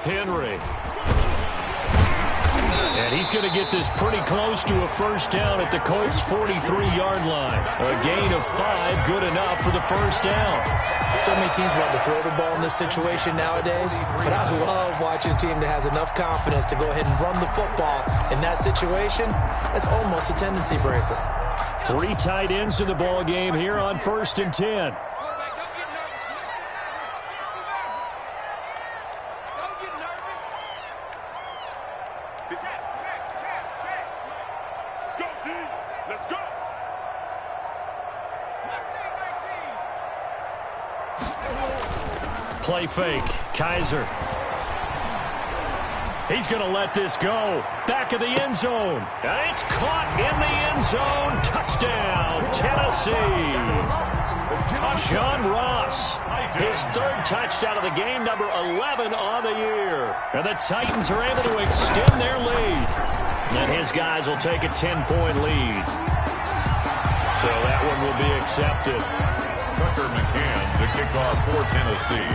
Henry. And he's going to get this pretty close to a 1st down at the Colts' 43-yard line. A gain of 5, good enough for the 1st down. So many teams want to throw the ball in this situation nowadays, but I love watching a team that has enough confidence to go ahead and run the football. In that situation, that's almost a tendency breaker. 3 tight ends in the ball game here on 1st and 10. Play fake. Kaiser. He's going to let this go. Back of the end zone. And it's caught in the end zone. Touchdown, Tennessee. John Ross, his third touchdown of the game, number 11 on the year. And the Titans are able to extend their lead. And his guys will take a 10-point lead. So that one will be accepted. Tucker McCann to kick off for Tennessee.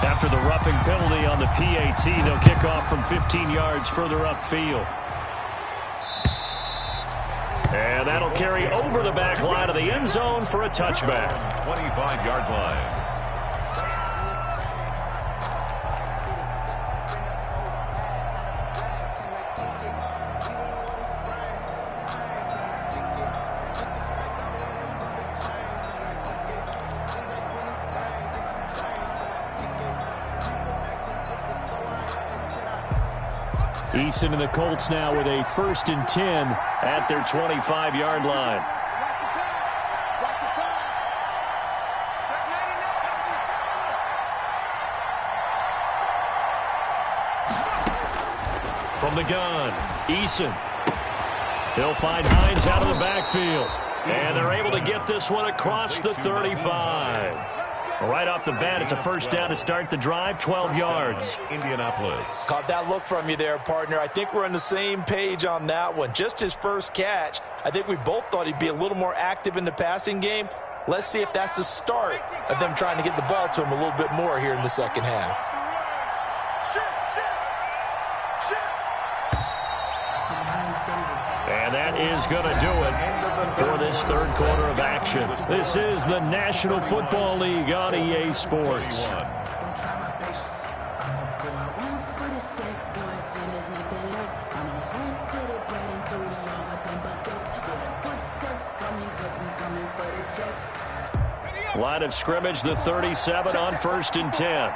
After the roughing penalty on the PAT, they'll kick off from 15 yards further upfield. And that'll carry over the back line of the end zone for a touchback. 25-yard line. Eason and the Colts now with a 1st and 10 at their 25-yard line. From the gun, Eason. He'll find Hines out of the backfield. And they're able to get this one across the 35. Right off the bat, it's a first down to start the drive, 12 yards. Indianapolis. Caught that look from you there, partner. I think we're on the same page on that one. Just his first catch. I think we both thought he'd be a little more active in the passing game. Let's see if that's the start of them trying to get the ball to him a little bit more here in the second half. And that is going to do it for this third quarter of action. This is the National Football League on EA Sports. Line of scrimmage, the 37 on 1st and 10.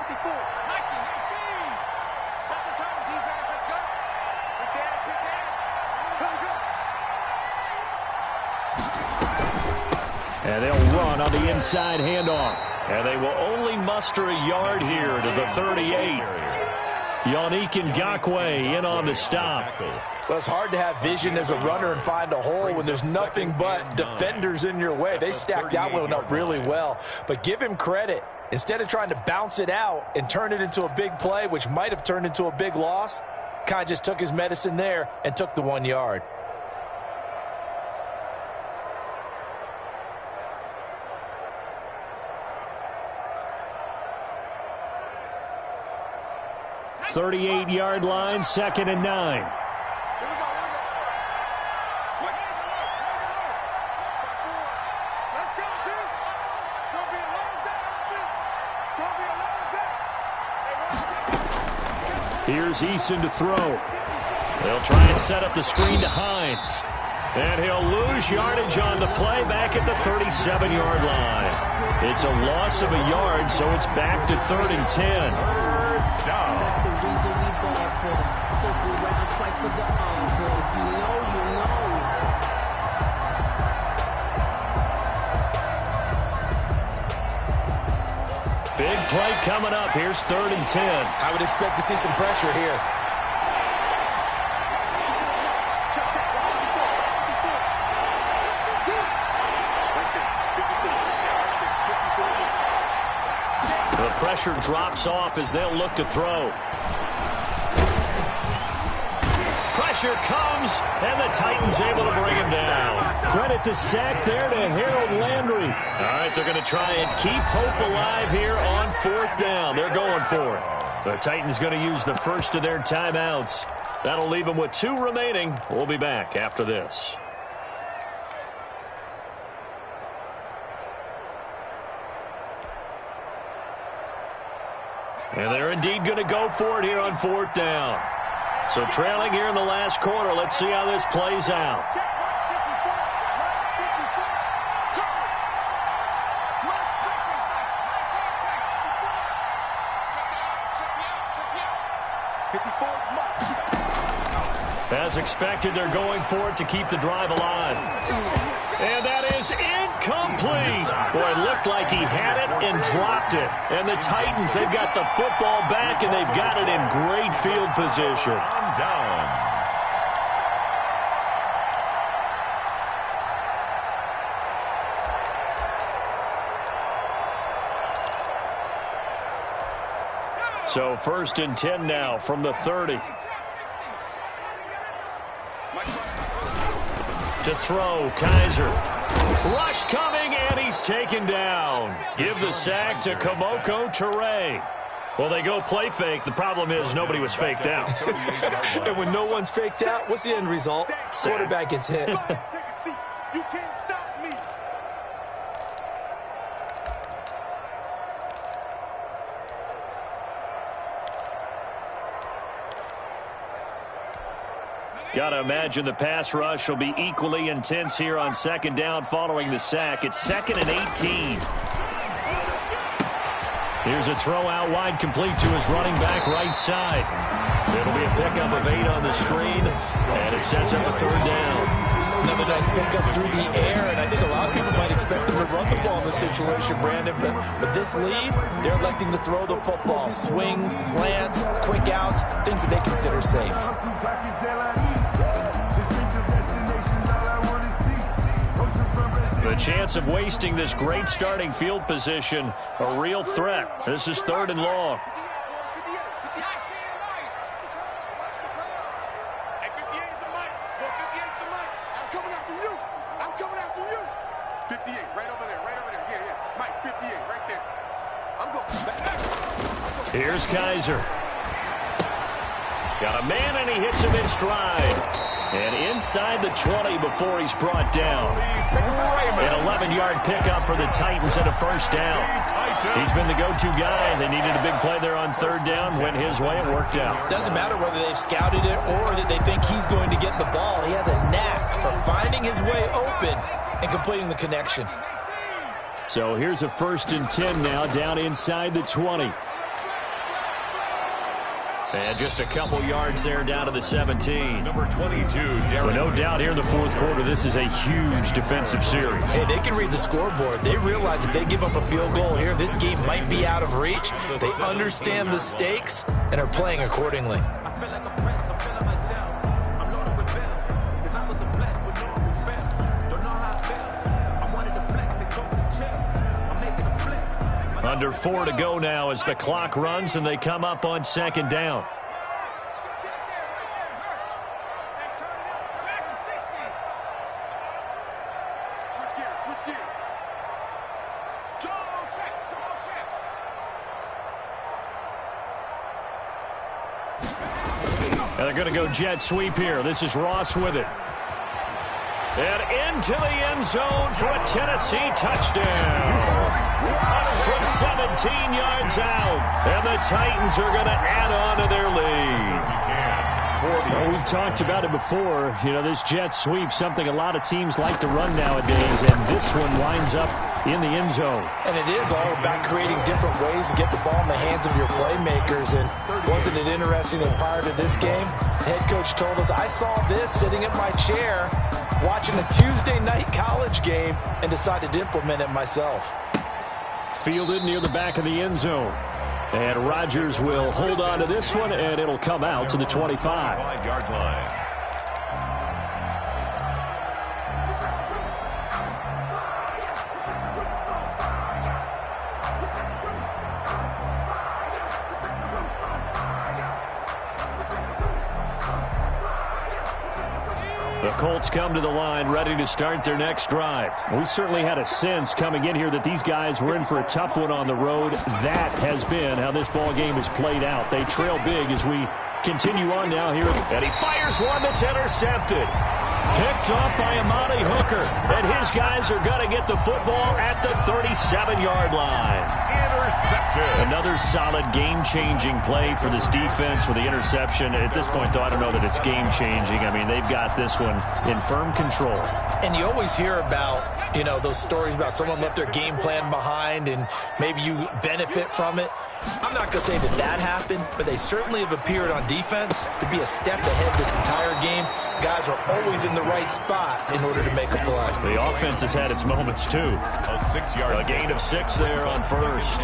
And they'll run on the inside handoff. And they will only muster a yard here to the 38. Yannick Ngakoue in on the stop. Well, it's hard to have vision as a runner and find a hole when there's nothing but defenders in your way. They stacked that one up really well. But give him credit. Instead of trying to bounce it out and turn it into a big play, which might have turned into a big loss, kind of just took his medicine there and took the 1 yard. .38-yard line, 2nd and 9. Here's Eason to throw. They'll try and set up the screen to Hines. And he'll lose yardage on the play back at the 37-yard line. It's a loss of a yard, so it's back to 3rd and 10. Big play coming up. Here's 3rd and 10. I would expect to see some pressure here. The pressure drops off as they'll look to throw. Pressure comes, and the Titans able to bring him down. Credit the sack there to Harold Landry. All right, they're going to try and keep hope alive here on 4th down. They're going for it. The Titans going to use the first of their timeouts. That'll leave them with 2 remaining. We'll be back after this. And they're indeed going to go for it here on 4th down. So trailing here in the last quarter. Let's see how this plays out. As expected, they're going for it to keep the drive alive. And that is incomplete. Boy, it looked like he had it and dropped it. And the Titans, they've got the football back, and they've got it in great field position. Downs. So 1st and 10 now from the 30. To throw, Kaiser. Rush coming, and he's taken down. Give the sack to Kamoko Ture. Well, they go play fake. The problem is nobody was faked out. And when no one's faked out, what's the end result? Quarterback gets hit. You can't stop me. Got to imagine the pass rush will be equally intense here on 2nd down following the sack. It's 2nd and 18. Here's a throw out wide, complete to his running back right side. It'll be a pickup of 8 on the screen, and it sets up a 3rd down. Another nice pickup through the air, and I think a lot of people might expect them to run the ball in this situation, Brandon, but with this lead, they're electing to throw the football. Swings, slants, quick outs, things that they consider safe. The chance of wasting this great starting field position, a real threat. This is 3rd and long. Hey, 58's the mic. Well, 58's the mic. I'm coming after you. I'm coming after you. 58, right over there, right over there. Yeah, yeah. Mike, 58, right there. I'm going back. Here's Kaiser. Got a man, and he hits him in stride. And inside the 20 before he's brought down. An 11-yard pickup for the Titans and a 1st down. He's been the go-to guy. They needed a big play there on 3rd down. Went his way. It worked out. Doesn't matter whether they've scouted it or that they think he's going to get the ball. He has a knack for finding his way open and completing the connection. So here's a 1st and 10 now down inside the 20. And just a couple yards there down to the 17. Number 22, Well, no doubt here in the 4th quarter, this is a huge defensive series. Hey, they can read the scoreboard. They realize if they give up a field goal here, this game might be out of reach. They understand the stakes and are playing accordingly. Under 4 to go now as the clock runs and they come up on 2nd down. Switch gears. And they're going to go jet sweep here. This is Ross with it. And into the end zone for a Tennessee touchdown. From 17 yards out. And the Titans are going to add on to their lead. Well, we've talked about it before. You know, this jet sweep, something a lot of teams like to run nowadays. And this one winds up in the end zone. And it is all about creating different ways to get the ball in the hands of your playmakers. And wasn't it interesting that prior to this game, head coach told us, I saw this sitting in my chair watching a Tuesday night college game and decided to implement it myself. Fielded near the back of the end zone. And Rodgers will hold on to this one, and it'll come out to the 25. 5-yard line. The Colts come to the line ready to start their next drive. We certainly had a sense coming in here that these guys were in for a tough one on the road. That has been how this ball game has played out. They trail big as we continue on now here. And he fires one that's intercepted. Picked off by Amani Hooker. And his guys are going to get the football at the 37-yard line. Intercepted. Another solid game-changing play for this defense with the interception. At this point, though, I don't know that it's game-changing. I mean, they've got this one in firm control. And you always hear about, you know, those stories about someone left their game plan behind and maybe you benefit from it. I'm not going to say that that happened, but they certainly have appeared on defense to be a step ahead this entire game. Guys are always in the right spot in order to make a play. The offense has had its moments, too. A 6-yard gain of 6 there on first.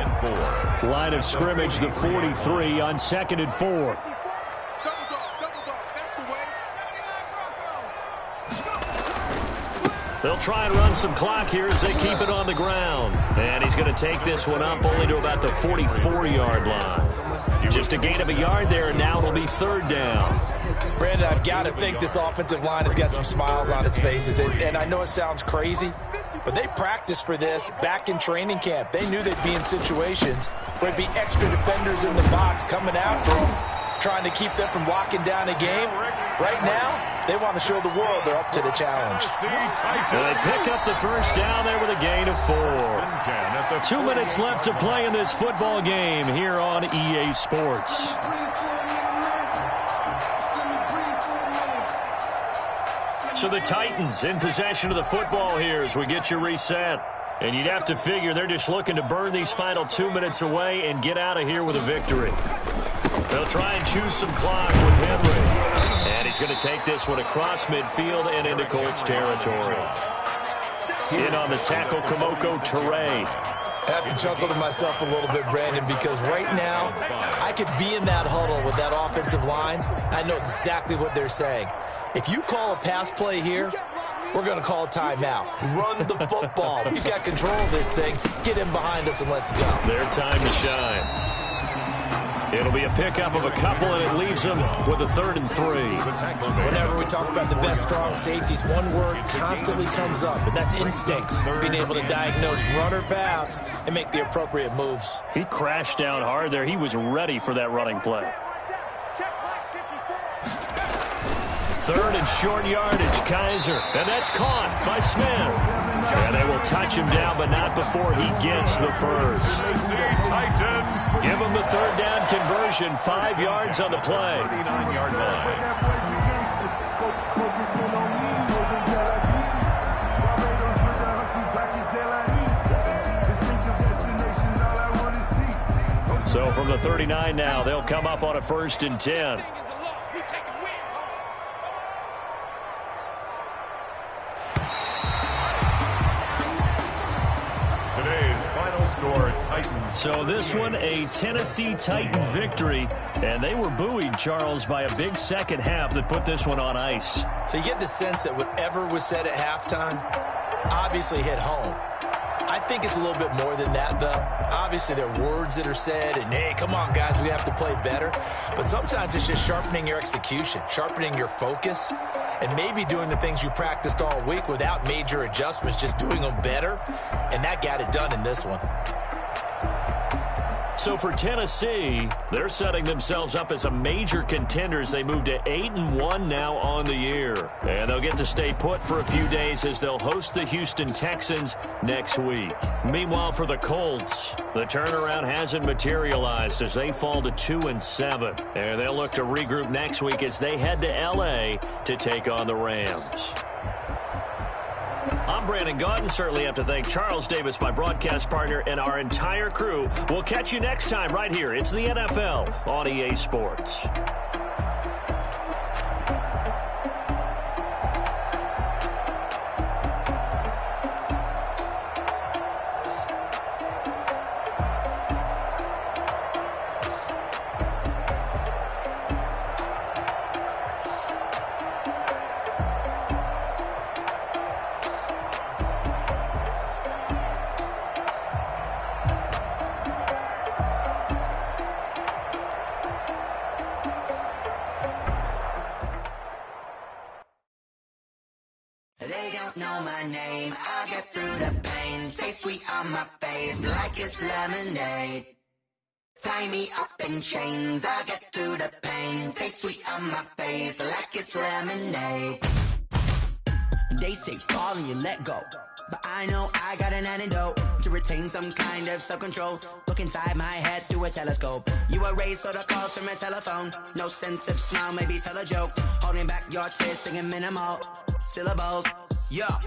Line of scrimmage, the 43 on 2nd and 4. Double dog, that's the way. They'll try and run some clock here as they keep it on the ground. And he's going to take this one up only to about the 44-yard line. Just a gain of a yard there, and now it'll be third down. Brandon, I've got to think this offensive line has got some smiles on its faces. And I know it sounds crazy, but they practiced for this back in training camp. They knew they'd be in situations where there'd be extra defenders in the box coming after them, trying to keep them from locking down a game. Right now, they want to show the world they're up to the challenge. So they pick up the first down there with a gain of 4. 2 minutes left to play in this football game here on EA Sports. So the Titans in possession of the football here as we get you reset. And you'd have to figure they're just looking to burn these final 2 minutes away and get out of here with a victory. They'll try and choose some clock with Henry. And he's going to take this one across midfield and into Colts territory. In on the tackle, Kamoko Toure. I have to chuckle to myself a little bit, Brandon, because right now I could be in that huddle with that offensive line. I know exactly what they're saying. If you call a pass play here, we're going to call a timeout. Run the football. We've got control of this thing. Get him behind us and let's go. Their time to shine. It'll be a pickup of a couple, and it leaves them with a 3rd and 3. Whenever we talk about the best strong safeties, one word constantly comes up, and that's instincts. Being able to diagnose run or pass and make the appropriate moves. He crashed down hard there. He was ready for that running play. 3rd and short yardage, Kaiser. And that's caught by Smith. And they will touch him down, but not before he gets the first. Give him the 3rd down conversion. 5 yards on the play. 39-yard line. So from the 39 now, they'll come up on a 1st and 10. So this one, a Tennessee Titan victory, and they were buoyed, Charles, by a big second half that put this one on ice. So you get the sense that whatever was said at halftime obviously hit home. I think it's a little bit more than that, though. Obviously, there are words that are said, and, hey, come on, guys, we have to play better. But sometimes it's just sharpening your execution, sharpening your focus, and maybe doing the things you practiced all week without major adjustments, just doing them better, and that got it done in this one. So for Tennessee, they're setting themselves up as a major contender as they move to 8-1 now on the year. And they'll get to stay put for a few days as they'll host the Houston Texans next week. Meanwhile, for the Colts, the turnaround hasn't materialized as they fall to 2-7. And they'll look to regroup next week as they head to L.A. to take on the Rams. I'm Brandon Gaudin. Certainly have to thank Charles Davis, my broadcast partner, and our entire crew. We'll catch you next time right here. It's the NFL on EA Sports. They don't know my name, I get through the pain. Taste sweet on my face like it's lemonade. Tie me up in chains, I get through the pain. Taste sweet on my face like it's lemonade. They say fall and you let go, but I know I got an antidote to retain some kind of self-control. Look inside my head through a telescope. You erase all the calls from a telephone. No sense of smile, maybe tell a joke. Holding back your tears, singing minimal syllables. Yeah,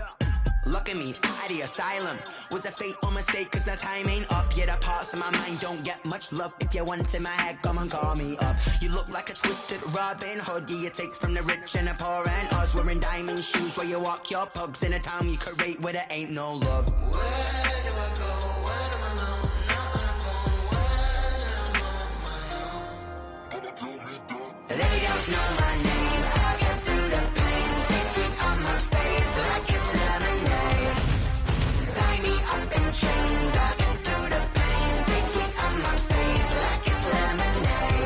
look at me, out of the asylum. Was a fate or mistake, cause the time ain't up. Yeah, the parts of my mind don't get much love. If you want in my head, come and call me up. You look like a twisted Robin Hood. Yeah, you take from the rich and the poor and us. Wearing diamond shoes where you walk your pugs in a town you create where there ain't no love. Where do I go? When I'm alone, not on the phone, when I'm on my own. They don't know my name, I get through the pain. Taste sweet on my face like it's lemonade. Tie me up in chains, I get through the pain. Taste sweet on my face like it's lemonade.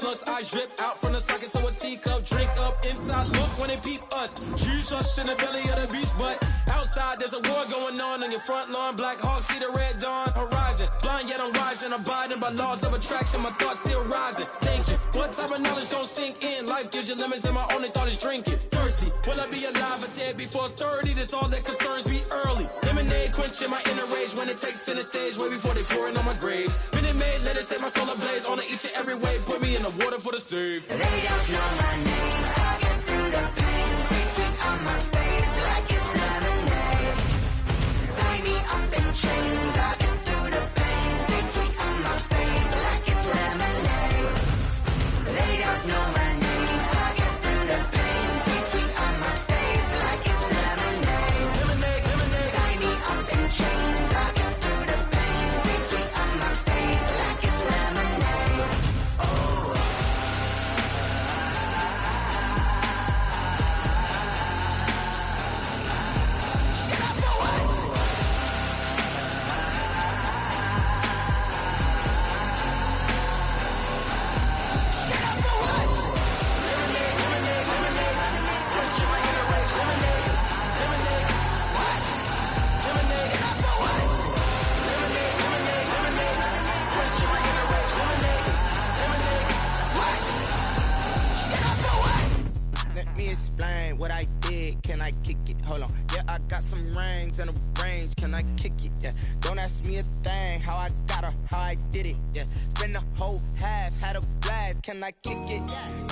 flux, eyes drip out from the socket to a teacup. Drink up inside, look when they peep us. Use us in the belly of the beast, but outside there's a war going on your front lawn. Black Hawk, see the red dawn horizon. Blind yet I'm rising, abiding by laws of attraction. My thoughts still rising, thinking, what type of knowledge don't sink in? Life gives you limits and my only thought is drinking. Thirsty, will I be alive or dead before 30? That's all that concerns me early. Lemonade quenching my inner rage when it takes center stage way before they pour it on my grave. Minute Maid, let it set my soul ablaze on each and every way. Put me in the water for the save. They don't know my name. I get through the pain. Taste sweet on my face like it's lemonade. Tie me up in chains. I get through the pain. Taste sweet on my face like it's lemonade. They don't know my name. I get through the pain. Taste sweet on my face like it's lemonade. Lemonade, lemonade. Tie me up in chains. I get through the pain. Taste sweet on my face like it's lemonade. Oh. Let me explain what I did. Can I kick it? Hold on. Yeah, I got some rings and a range. Can I kick it? Yeah. Don't ask me a thing. How I got her, how I did it. Yeah. Spend the whole half, had a blast. Can I kick it?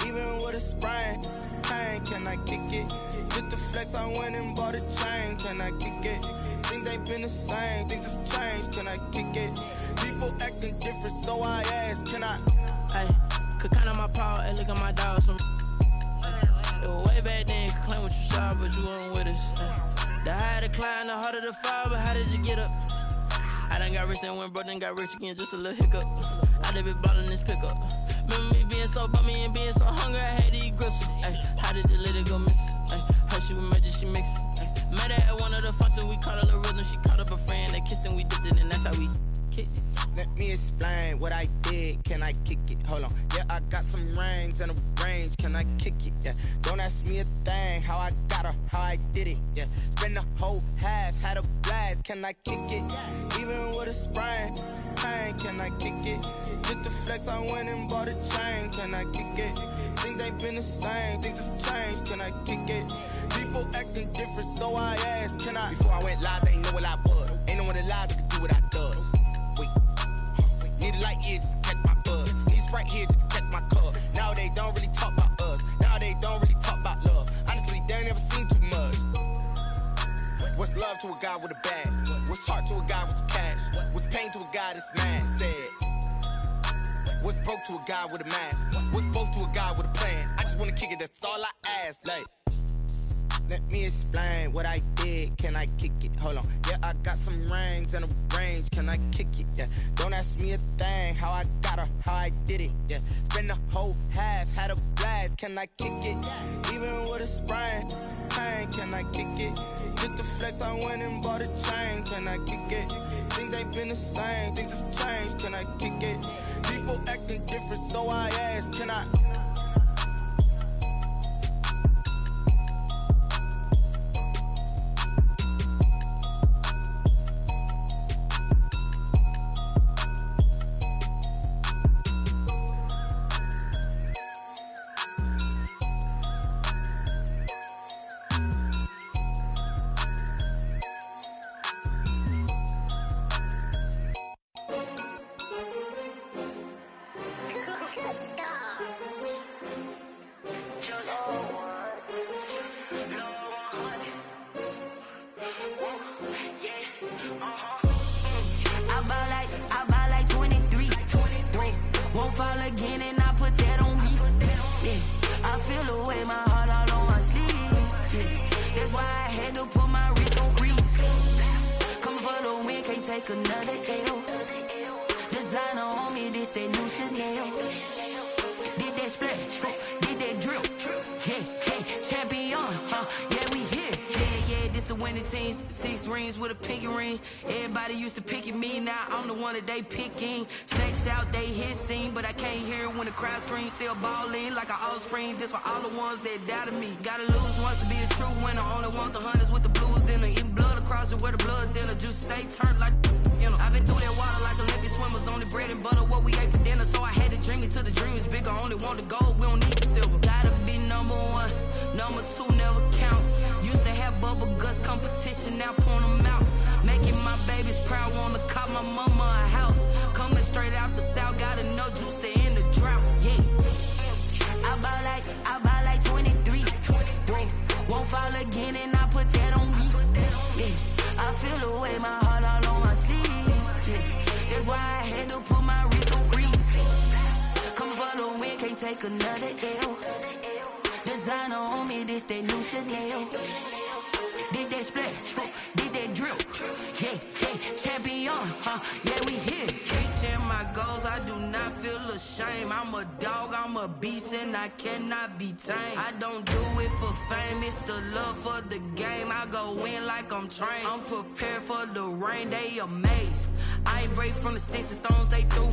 Even with a sprain. Pain, can I kick it? Just the flex, I went and bought a chain. Can I kick it? Things ain't been the same. Things have changed. Can I kick it? People acting different, so I ask. Can I? Hey, could count on my power and look at my dogs from. It was way back then, could claim what you saw, but you weren't with us. The higher the climb, the harder the fall, but how did you get up? I done got rich, then went broke, then got rich again, just a little hiccup. I done been ballin' this pickup. Remember me being so bummy and being so hungry, I had to eat gristle. Ay, how did the lady go miss? Ay, her she was magic, she mixed. Ay, met her at one of the functions, we caught a little rhythm, she caught up a friend, they kissed and we dipped it, and that's how we kicked it. Let me explain what I did. Can I kick it? Hold on. Yeah, I got some rings and a range. Can I kick it? Yeah. Don't ask me a thing. How I got her, how I did it. Yeah. Spend the whole half, had a blast. Can I kick it? Even with a sprain. Pain, can I kick it? Just the flex, I went and bought a chain. Can I kick it? Things ain't been the same. Things have changed. Can I kick it? People acting different, so I asked. Can I? Before I went live, they ain't know what I was. Ain't no one alive that could do what I does. Need a light here just to catch my buzz. Need Sprite here just to catch my cup. Now they don't really talk about us. Now they don't really talk about love. Honestly, they ain't never seen too much. What's love to a guy with a bag? What's heart to a guy with some cash? What's pain to a guy that's mad? Said. What's broke to a guy with a mask? What's both to a guy with a plan? I just wanna kick it, that's all I ask. Like, let me explain what I did. Can I kick it? Hold on. Yeah, I got some rings and a range. Can I kick it? Yeah. Don't ask me a thing. How I got her, how I did it. Yeah. Spend the whole half, had a blast. Can I kick it? Even with a sprain. Pain, can I kick it? Just the flex, I went and bought a chain. Can I kick it? Things ain't been the same. Things have changed. Can I kick it? People acting different, so I ask. Can I? take another L. Designer on me, this that new Chanel. Did that splash, did that drip. Yeah, hey, champion, yeah, we here. Yeah, this the winning 15, 6 rings with a pinky ring. Everybody used to pick at me, now I'm the one that they picking. Snakes out, they hit scene, but I can't hear it when the crowd screams. Still balling like an offspring. This for all the ones that doubted me. Gotta lose once to be a true winner. Only want the hunters with the blues in it. Eating blood across it where the blood thinner. Juice stay turned like, you know. I've been through that water like Olympic swimmers. Only bread and butter, what we ate for dinner. So I had to dream it till the dream is bigger. Only want the gold, we don't need the silver. Gotta be number one, number two never count. Used to have bubble guts competition, now point them out. Making my babies proud, wanna cop my mama a house. Coming straight out the south, gotta know juice to end the drought, yeah. I buy like 23. Won't fall again and I put that on me. Yeah. I feel the way, my heart all on my sleeve. Yeah. That's why I had to put my wrist on freeze. Come for the win, can't take another L. Designer on me, this that new Chanel. Did that splash, did that drill. Yeah, champion, yeah, we here. Reaching my goals, I do not feel ashamed. I'm a dog, I'm a beast, and I cannot be tamed. I don't do it for fame, it's the love for the game. I go in like I'm trained. I'm prepared for the rain, they amazed. I ain't break from the sticks and stones they threw.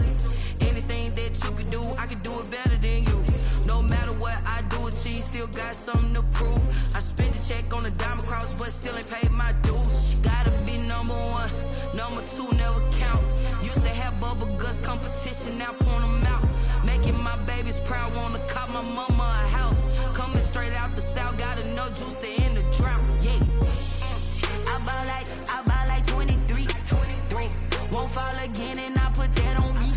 Anything that you could do, I could do it better than you. No matter what I do, achieve, still got something to prove. I spent the check on the diamond cross, but still ain't paid my dues. Gotta be number one, number two never count. Used to have bubble guts competition, now point them out. Making my babies proud, wanna cop my mama a house. Coming straight out the south, gotta know juice to end the drought, yeah. I buy like 23. Won't fall again and I put that on me.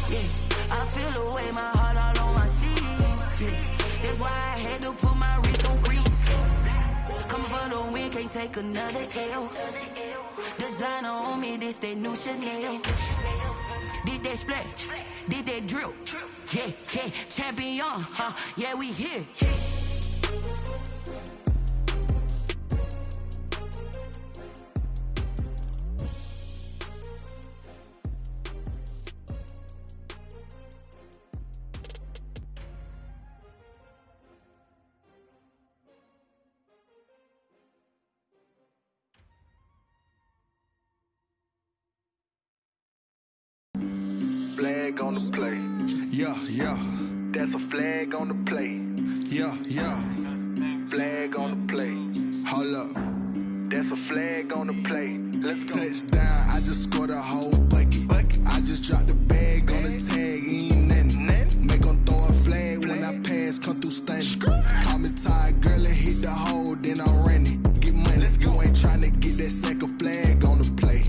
Yeah, I feel the way, my heart all on my sleeve. Yeah, that's why I had to put my wrist on freeze. Coming for the win, can't take another L. Designer on me, this that new Chanel. Did that splash, did that drill. Yeah, champion, yeah, we here. Flag on the play. Yeah. That's a flag on the play. Yeah. Flag on the play. Hold up. That's a flag on the play. Let's go. Touchdown, I just scored a whole bucket. I just dropped the bag on the tag, ain't nothing. Make 'em throw a flag when I pass, come through stunning. Call me tired, girl, and hit the hole, then I'm running. Get money, you ain't tryna get that second flag on the play.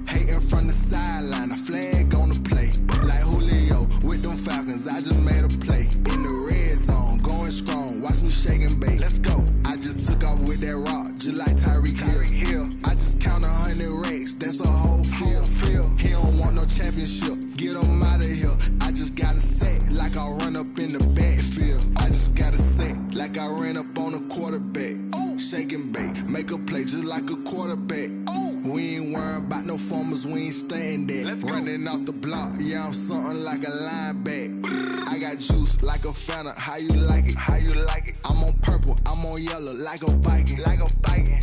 Hating from the sideline, a flag on the play. Like Julio with them Falcons, I just made a play. In the red zone, going strong, watch me shake and bake. Let's go. I just took off with that rock, just like Tyreek Hill. I just count 100 racks, that's a whole field. He don't want no championship, get him out of here. I just got a set, like I run up in the backfield. I just got a set, like I ran up on a quarterback. Shake and bake, make a play just like a quarterback. We ain't worrying about no formers, we ain't staying there. Running off the block, yeah, I'm something like a linebacker. I got juice like a Fanta, how you like it? I'm on purple, I'm on yellow, like a Viking.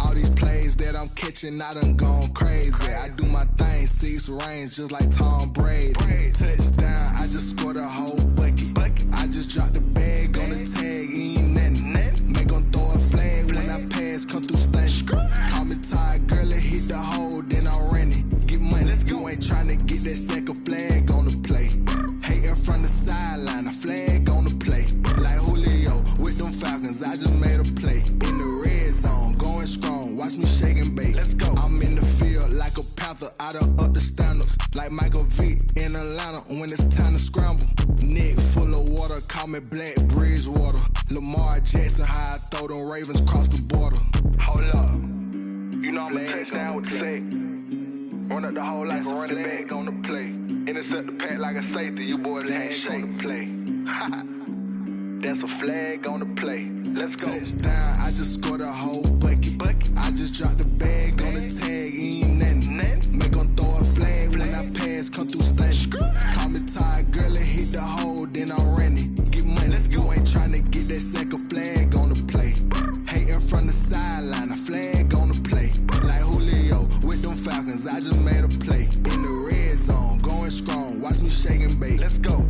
All these plays that I'm catching, I done gone crazy. I do my thing, 6 range, just like Tom Brady. Touchdown, I just scored a whole bucket. I just dropped the bag on the tag, ain't nothing. Make 'em throw a flag when I pass, come through stunning. Call me tired, girl, and hit the hole, then I'm running. Get money, you ain't tryna get that second flag on the play. Hating from the sideline, a flag on the play. Like Julio with them Falcons, I just made a play. In the red zone, going strong, watch me shake and bake. Let's go. I'm in the field like a panther, I done up the standards. Like Michael Vick in Atlanta when it's time to scramble. Neck full of water, call me Black Bridgewater. Lamar Jackson, how I throw them Ravens cross the border. Hold up. You know I'm a touchdown with the sack. Run up the hole like a running back on the play. Intercept the pack like a safety, you boys ain't shake the play. That's a flag on the play. Let's go. Touchdown, I just scored a whole bucket. I just dropped the bag on the tag, ain't nothing. Make 'em throw a flag when I pass, come through stunning. Call me tired, girl, and hit the hole, then I'm running. Get money, you ain't tryna get that second flag on the play. Hating from the sideline, a flag on the play. Like I just made a play in the red zone, going strong. Watch me shake and bake. Let's go.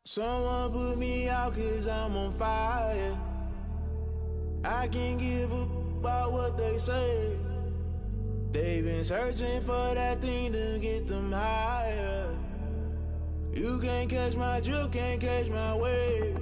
Someone put me out 'cause I'm on fire. I can't give up about what they say. They've been searching for that thing to get them higher. You can't catch my drift, can't catch my wave.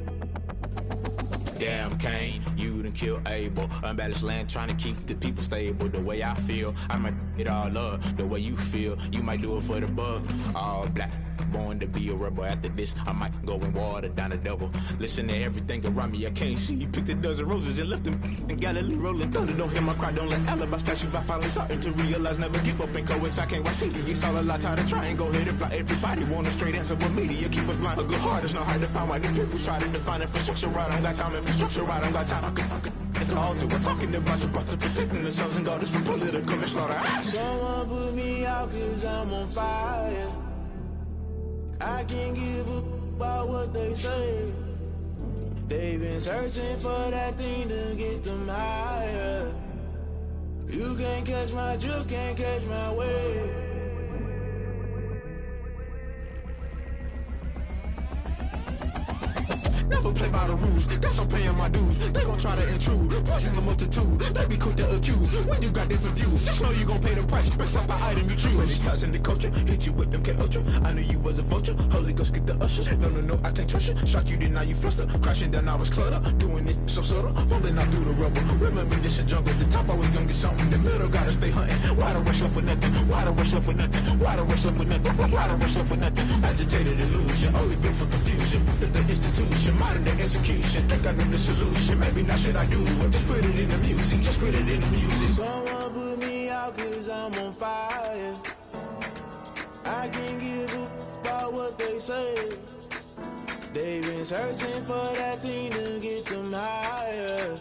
Damn, Kane, you done killed Abel. Unbalanced land, trying to keep the people stable. The way I feel, I might it all up. The way you feel, you might do it for the buck. All black, born to be a rebel. After this, I might go and water down the devil. Listen to everything around me, I can't see. You picked a dozen roses and left them in Galilee rolling thunder. Don't hear my cry, don't let alibis flash. If I finally starting to realize, never give up and coast. I can't watch TV, it's all a lot. Tired of trying, go ahead and fly. Everybody want a straight answer, but media keep us blind. A good heart is not hard to find. Why the people try to define infrastructure right? I don't got time, infrastructure right, I don't got time. I could into all to. We're talking about you, about to protecting the sons and daughters from political and slaughter. Someone put me out 'cause I'm on fire. I can't give up about what they say. They've been searching for that thing to get them higher. You can't catch my drift, can't catch my wave. Never play by the rules, guess I'm paying my dues. They gon' try to intrude, poison the multitude. They be quick to accuse, when you got different views. Just know you gon' pay the price, based off the item you choose. Many times in the culture, hit you with them K Ultra. I knew you was a vulture, Holy Ghost get the ushers. No, I can't trust you. Shock you, then now you fluster. Crashing down, I was clutter. Doing this so subtle, falling out through the rubble. Remember this a jungle, the top always gonna get something. The middle gotta stay hunting. Why the rush left for nothing? Why the rush left for nothing? Why the rush left for nothing? Why the rush left for nothing? Agitated illusion, only built for confusion. The institution, modern day execution. Think I know the solution, maybe not should I do it. Just put it in the music, just put it in the music. Someone put me out 'cause I'm on fire. I can't give up about what they say. They've been searching for that thing to get them higher.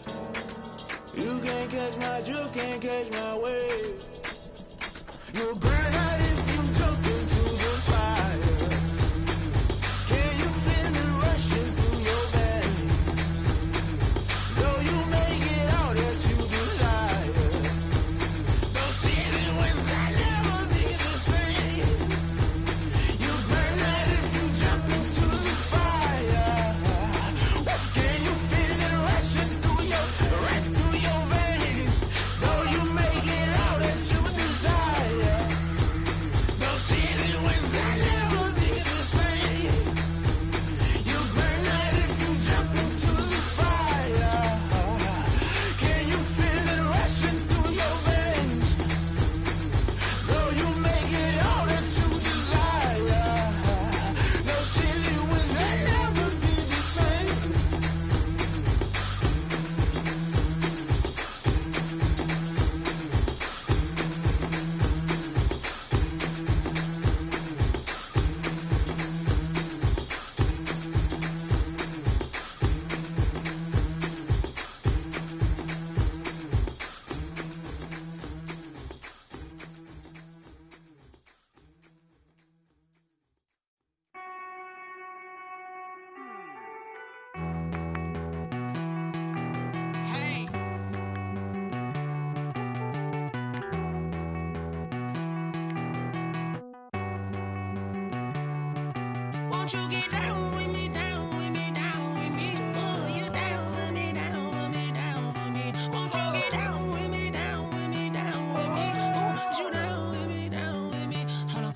You can't catch my drift, can't catch my wave. You'll burn out if you jump into the fire. Can you feel it rushing through your veins? Though you make it all that you desire. Don't see it when I never be the same. You burn out if you jump into the fire. Can you feel it rushing through your veins? Though you make it all that you desire. Won't you get down with me, down with me, down with me? Oh, you down with me, down with me, down with me. Won't you get down with me, down with me, down with me? Oh, you down with me, down with me? Hold on.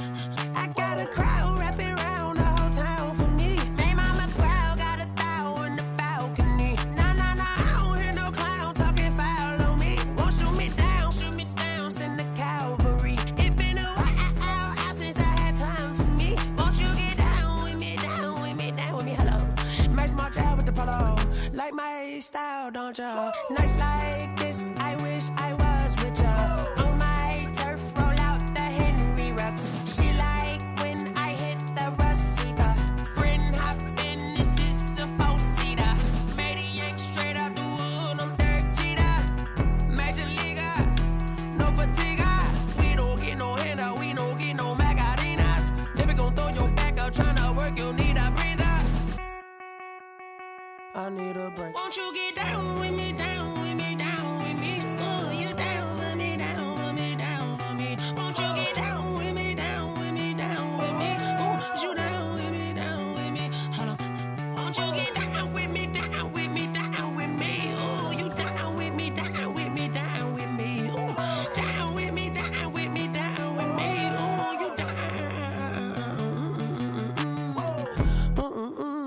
I got a crowd wrapping around the whole town for me. Hey, mama proud, got a thou in the balcony. Nah, nah, nah, I don't hear no clown talking foul on me. Won't shoot me down, send the cavalry. It been a while since I had time for me. Won't you get down with me, down with me, down with me? Hello. Nice march out with the polo. Like my style, don't ya? Nice like this, I wish I was with ya. On my turf, roll out the Henry Rux. She like when I hit the receiver. Friend hop in, this is a four-seater. Made a yank straight out the wood, I'm Derek Jeter. Major leaguer, no fatigue. We don't get no handout, we don't get no Macarinas. Never gon' throw your back out, tryna work, you need a breather. I need a break. Won't you get down with me, down with me, down with me? Oh, you down with me, down with me, down with me? Won't you get down with me, down with me, down with me? Oh, you down with me, down with me? Hold on. Won't you get down with me, down with me, down with me? Oh, you down with me, down with me, down with me? Oh, down with me, down with me, down with me? Oh, you down.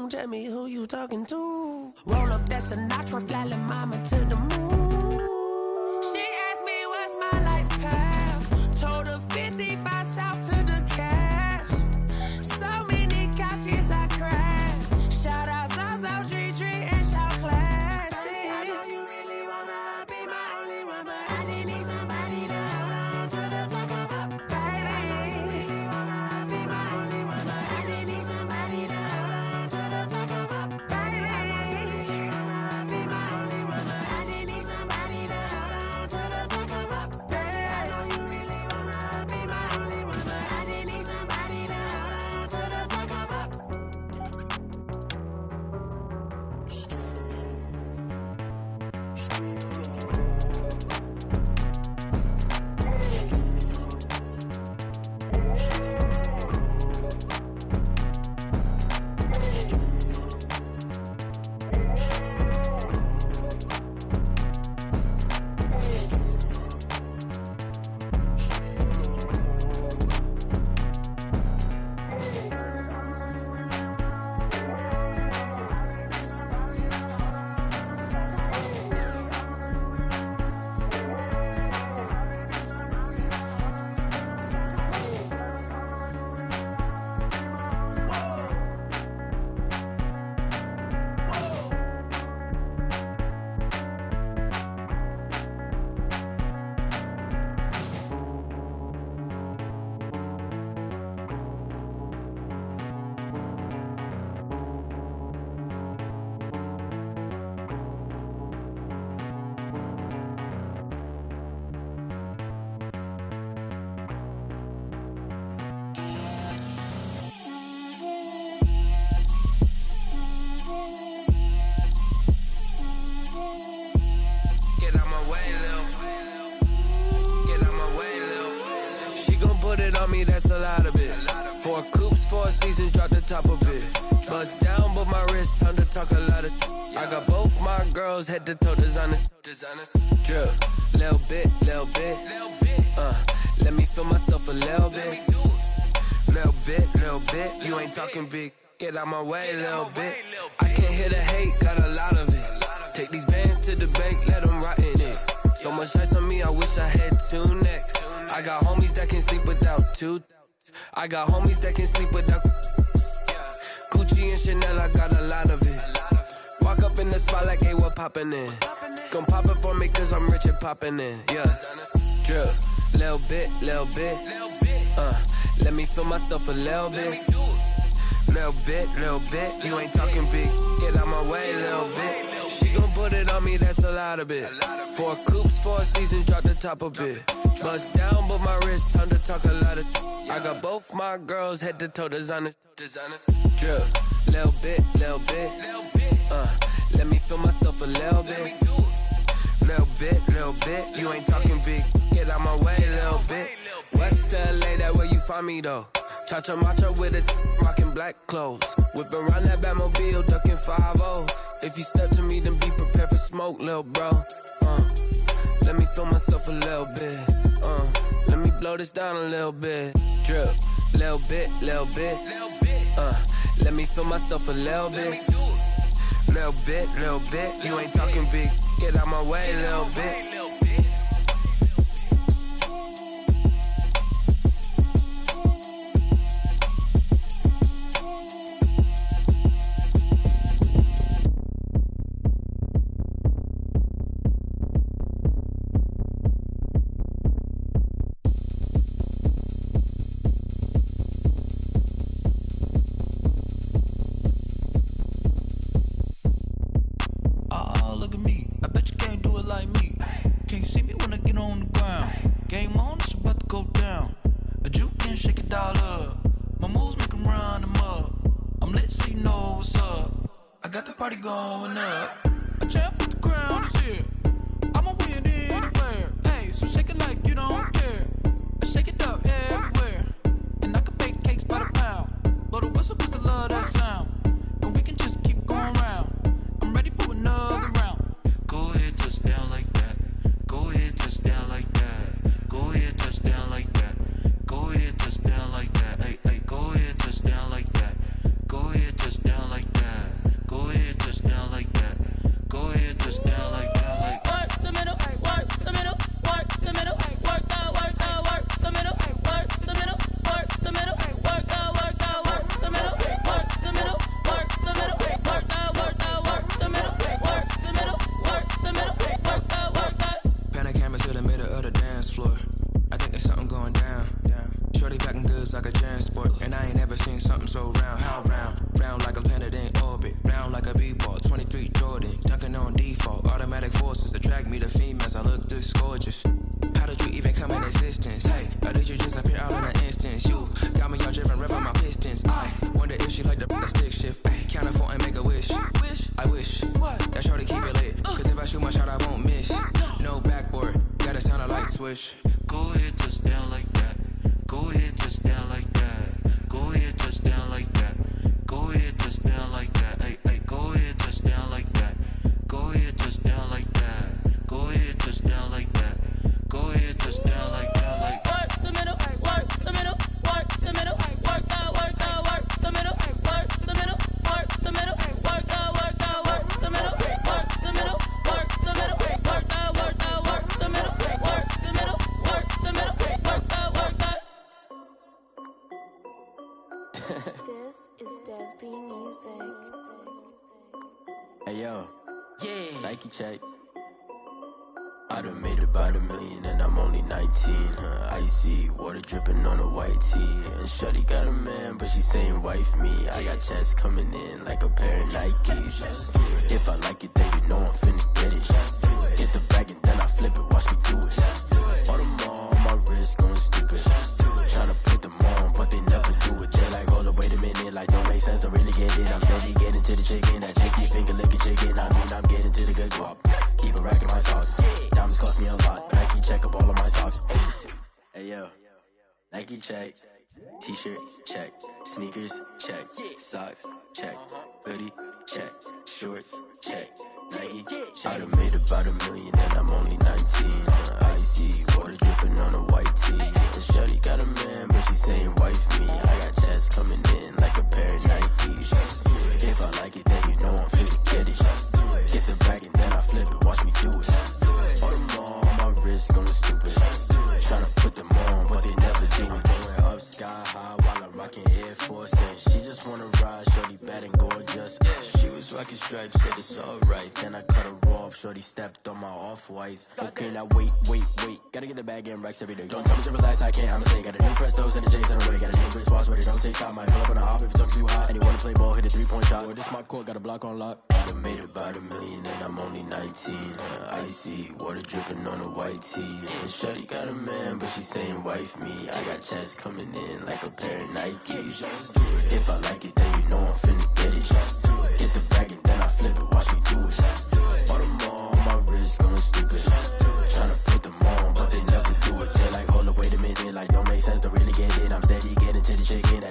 Tell me who you talking to. Roll up that Sinatra, fly la mama to the moon. She asked me what's my life path. Told her 55 south to the cash. So many couches I crashed. Shout out South Street and shout classy. I know you really wanna be my only one, but I didn't need somebody to hold on to the fuck up. Baby, I know you really wanna be my only one, but I didn't need somebody to hold on to the fuck up. Baby, I know you really wanna be my only one, but I didn't need somebody to hold on to the fuck up. Baby, I know you really wanna be my only one, but I didn't need somebody to hold on to the fuck up. Me, that's a lot of it. 4 coops, 4 seasons, drop the top of it. Bust down, but my wrist, time to talk a lot of. I got both my girls head to toe designer. Drip, little bit. Let me feel myself a little bit. Little bit. You ain't talking big. Get out my way, little bit. I can't hear the hate, got a lot of it. Take these bands to the bank, let them rot in it. So much ice on me, I wish I had 2 necks. I got homies that can sleep without 2. I got homies that can sleep without Gucci and Chanel, I got a lot of it. Walk up in the spot like, hey, what poppin' in? Gon' pop it for me cause I'm rich and poppin' in. Yeah, drip, little bit. Let me feel myself a little bit. Little bit. You ain't talking big. Get out my way, little bit. She gon' put it on me, that's a lot of it. 4 coops, 4 seasons, drop the top a bit. Bust down, but my wrist, time to talk a lot of. I got both my girls head to toe designer. Drip, little bit. Let me feel myself a little bit. Little bit. You ain't talking big. Get out my way, little bit. West LA, that where you find me though. Cha-cha matcha with a rockin' black clothes. Whip around that Batmobile, ducking 5-0. If you step to me, then be prepared for smoke, lil' bro. Let me feel myself a little bit. Let me blow this down a little bit. Drip, little bit, little bit. Let me feel myself a little bit. Little bit, little bit. You ain't talking big. Get out my way, little bit. Going up, a champ with the crown is here. I'ma win anywhere. Hey, so shake it like you don't care. I shake it up everywhere, and I can bake cakes by the pound. Blow the whistle 'cause I love that sound, and we can just keep going round. I'm ready for another round. Go ahead, touch down like that. Go ahead, touch down like that. Go ahead, touch down like that. Go ahead, touch down like that. Hey, hey, go ahead, touch down like that. Go ahead, touch down like that. Go ahead, touch down like that. Go ahead, touch down like that. Like work the middle, work the middle, work the middle, work out, work out, work the middle, work the middle, work the middle, work out, work out, work the middle, work the middle, work the middle, work out, work out, work the middle, work the middle, work the middle, work out, work out. Pan a camera to the middle of the dance floor. I think there's something going down. Shorty packing goods like a transport, and I ain't never seen something so round. How round? Round like a planet in orbit, round like a b-ball. 23 Jordan, dunking on default. Automatic forces attract me to females. I look this gorgeous. How did you even come in existence? Hey, or did you just appear out in an instance? You got me all driven, revving my pistons. I wonder if she like the stick shift. Ay, count a four and make a wish. I wish that shorty keep it lit, 'cause if I shoot my shot, I won't miss. No backboard, gotta sound a light switch. Go ahead, touch down like that. Go ahead, touch down like that. Go ahead, touch down like that. Go ahead, touch down like that. Hey, hey, go ahead, touch down like that. Go ahead, touch down like that. Go ahead, touch down like that. Go ahead, touch down like that. Like work the middle, work the middle, work the middle, work out, work out, work the middle, work the middle, work the middle, work out, work out, work the middle, work the middle, work the middle, work out, work out, work the middle, work the middle, work the middle, work out, work out. This is Dev B Music. Hey yo, yeah, Nike check. I done made about $1 million and I'm only 19. Icy water dripping on a white tee. And shawty got a man, but she saying wife me. I got checks coming in like a pair of Nikes. If I like it, then you know I'm finna get it. Get the bag and then I flip it, watch me do it. All them on my wrist going stupid. Tryna put them on, but they never do it. They're like, hold up, wait a minute, like don't make sense, don't really get it. I'm steady getting to the chicken, that JT finger licking chicken. I mean, I'm getting to the good guap. Keep a rack in my sauce. Diamonds cost me a lot. Nike check up all of my socks. Hey yo, Nike check. T-shirt check. Sneakers check. Socks check. Hoodie check. Shorts check. Nike check. I done made about $1 million and I'm only 19. Icy water dripping on a white tee. The shawty got a man, but she saying wife me. I got checks coming in like a pair of Nikes. If I like it, then you know I'm finna get it. Get the bag and then I flip it, watch me do it. All them on my wrist going stupid. Tryna put them on, but they never do it. Going up sky high while I'm rocking Air Force. And she just wanna ride, shorty bad and gorgeous. She was rocking stripes, said it's alright. Then I cut her off, shorty stepped on my off-whites. Okay, now wait. Gotta get the bag and racks every day. Don't tell me to relax, I can't, I'ma say. Got a new Prestos and a Jason away. Got a new wristwatch where they don't take time. Might pull up on a hop if it talks too hot. And you wanna play ball, hit a 3-point shot. Well, this my court, got a block on lock. I done made about $1 million and I'm only 19. Icy water dripping on a white tee. And shawty got a man, but she saying wife me. I got checks coming in like a pair of Nikes. If I like it, then you know I'm finna get it. Get the bag and then I flip it, watch me do it. All them on my wrist going stupid. Tryna put them on, but they never do it. They're like, hold up, wait a minute, like don't make sense, don't really get it. I'm steady getting to the chicken.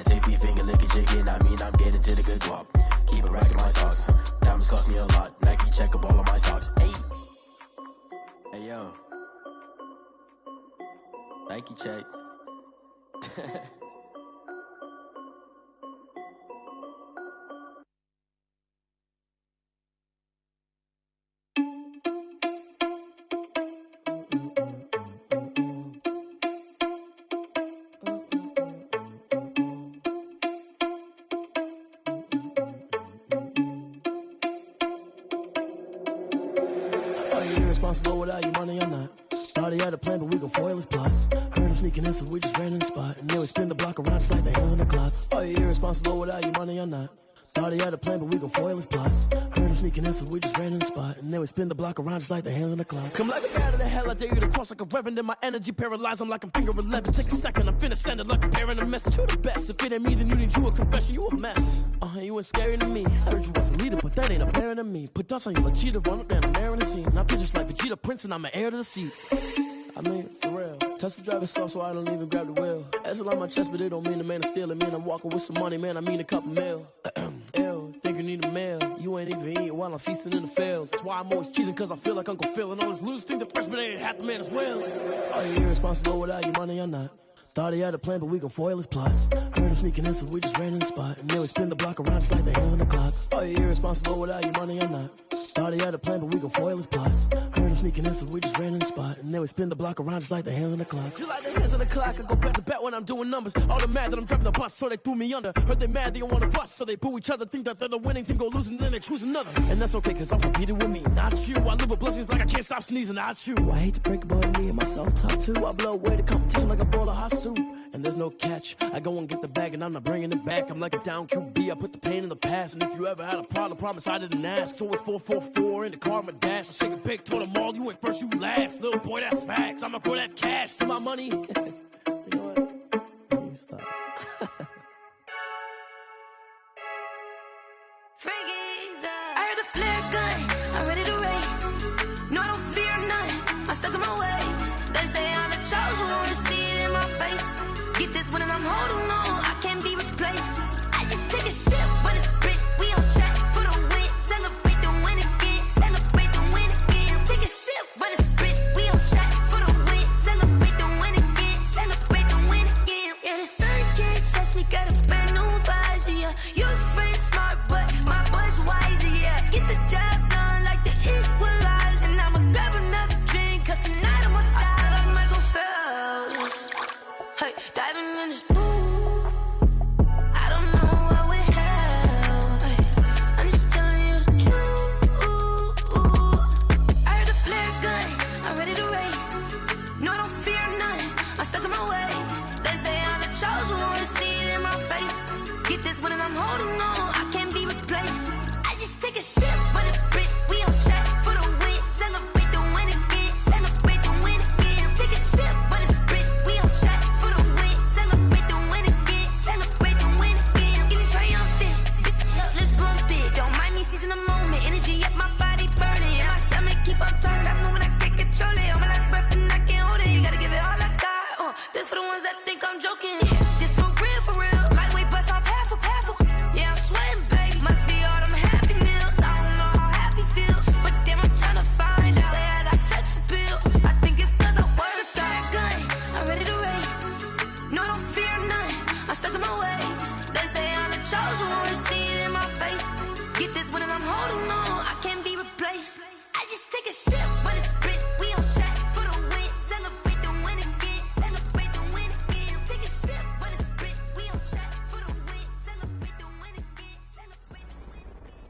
irresponsible without your money or not. Thought he had a plan, but we gon' foil his plot. Heard him sneaking in, so we just ran in the spot. And then we spin the block around just like the hands on the clock. Are you irresponsible without your money or not? Thought he had a plan, but we gon' foil his plot. Heard him sneaking in, so we just ran in the spot. And then we spin the block around just like the hands on the clock. Come like a bat of the hell, I dare you to cross like a reverend. And my energy paralyzed, I'm like I'm finger 11. Take a second, I'm finna send it like a parent a message. You the best, if it ain't me, then you need you a confession. You a mess, you ain't scary to me. Heard you was a leader, but that ain't apparent to me. Put dust on you like cheetah, run up down the air in the scene. And I feel just like Vegeta Prince, and I'm an heir to the seat. I mean, for real. Touch the driver's soft so I don't even grab the wheel. That's on my chest, but it don't mean the man is stealing. Man, I'm walking with some money, man, I mean a couple mil. Ew, think you need a meal. You ain't even eating while I'm feasting in the field. That's why I'm always cheesing, cause I feel like Uncle Phil. And all those losers think the freshman ain't half the man as well. Are you irresponsible without your money or not? Thought he had a plan, but we gon' foil his plot. Heard him sneaking in, so we just ran in the spot. And then we spin the block around just like the hands on the clock. Are you irresponsible without your money or not? Thought he had a plan, but we gon' foil his plot. Heard him sneaking in, so we just ran in the spot. And then we spin the block around just like the hands on the clock. Just like the hands on the clock, I go back to back when I'm doing numbers. All the mad that I'm driving the bus, so they threw me under. Heard they mad, they don't wanna fuss, so they boo each other. Think that they're the winning team, go losing, then they choose another. And that's okay, cause I'm competing with me, not you. I live with blessings like I can't stop sneezing, not you. I hate to break about me and myself top two. I blow away the competition like a bowl of hot soup. And there's no catch. I go and get the bag and I'm not bringing it back. I'm like a down QB, I put the pain in the past. And if you ever had a problem, promise I didn't ask. So it's 444 in the car, my dash. I shake a big, told them all, you ain't first, you last. Little boy, that's facts. I'ma throw that cash to my money. You know what? Let me stop. I heard the flare gun, I'm ready to race. No, I don't fear none, I'm stuck in my ways. They say I'm the chosen one, to see it in my face. Get this one and I'm holding on, I can't be replaced. I just take a sip, but it's spit, we on track for the win. Celebrate the win again, celebrate the win again. Take a sip, but it's spit, we on track for the win. Celebrate the win again, celebrate the win again. Yeah, the sun can't touch me, got a brand new visor, yeah. Your friend's smart, but my boy's wiser, yeah. Get the job done like the equalizer. And I'ma grab another drink, cause tonight I'ma die like Michael Phelps. Hey, diving in this pool, I don't know what we have. Hey, I'm just telling you the truth. I heard the flare gun, I'm ready to race. No, I don't fear none, I'm stuck in my ways. They say I'm the chosen one, to see it in my face. Get this one and I'm holding on, I can't be replaced. I just take a sip, but it's spit, we on track for the win. Celebrate the win again, celebrate the win again. Take a sip, but it's spit, we on track for the win. Celebrate the win again, celebrate the win again. Get it triumphant, look, let's bump it. Don't mind me seizing the moment, energy up my body burning. And my stomach keep up tight, stop moving, I can't control it. On my last breath and I can't hold it, you gotta give it all I got. This for the ones that think I'm joking. This for real, lightweight bust off half a. Yeah, I'm sweating, babe, must be all them happy meals. I don't know how happy feels, but damn, I'm tryna find you. Say I got sex appeal, I think it's cause I wear a fire gun. I'm ready to race, no, I don't fear none, I'm stuck in my ways. They say I'm the chosen one, to see it in my face. Get this one and I'm holding on, I can't be replaced. I just take a sip, but it's spit, we on track for the win. Celebrate the win again, celebrate the win again. Take a sip, but it's spit, we on track for the win. Celebrate the win again, celebrate the win again.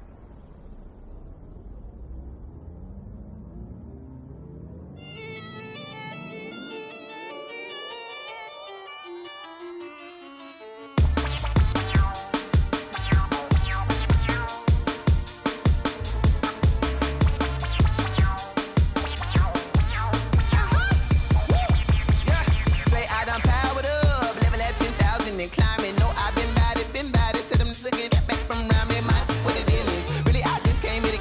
Say I done powered up, level at 10,000 and climbing. No, I've been bad it, till them niggas get back from round me. My what it is, really I just came here to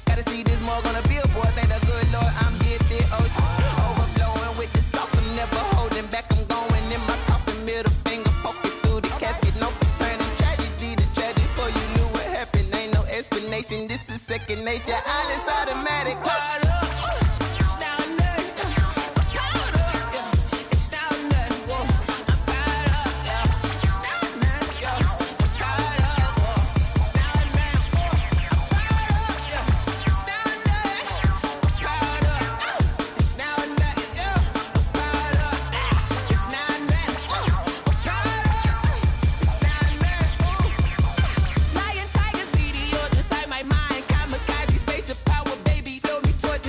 gotta see this more gonna be a boy. Thank the good Lord I'm gifted, overflowing with the sauce. I'm never holding back, I'm going in my coffin, middle finger poking through the casket. No turning tragedy to tragedy for you knew what happened. Ain't no explanation, this is second nature. All is automatic. Lion, tigers, meteors inside my mind. Kamikaze, spaceship power, baby. Show me torch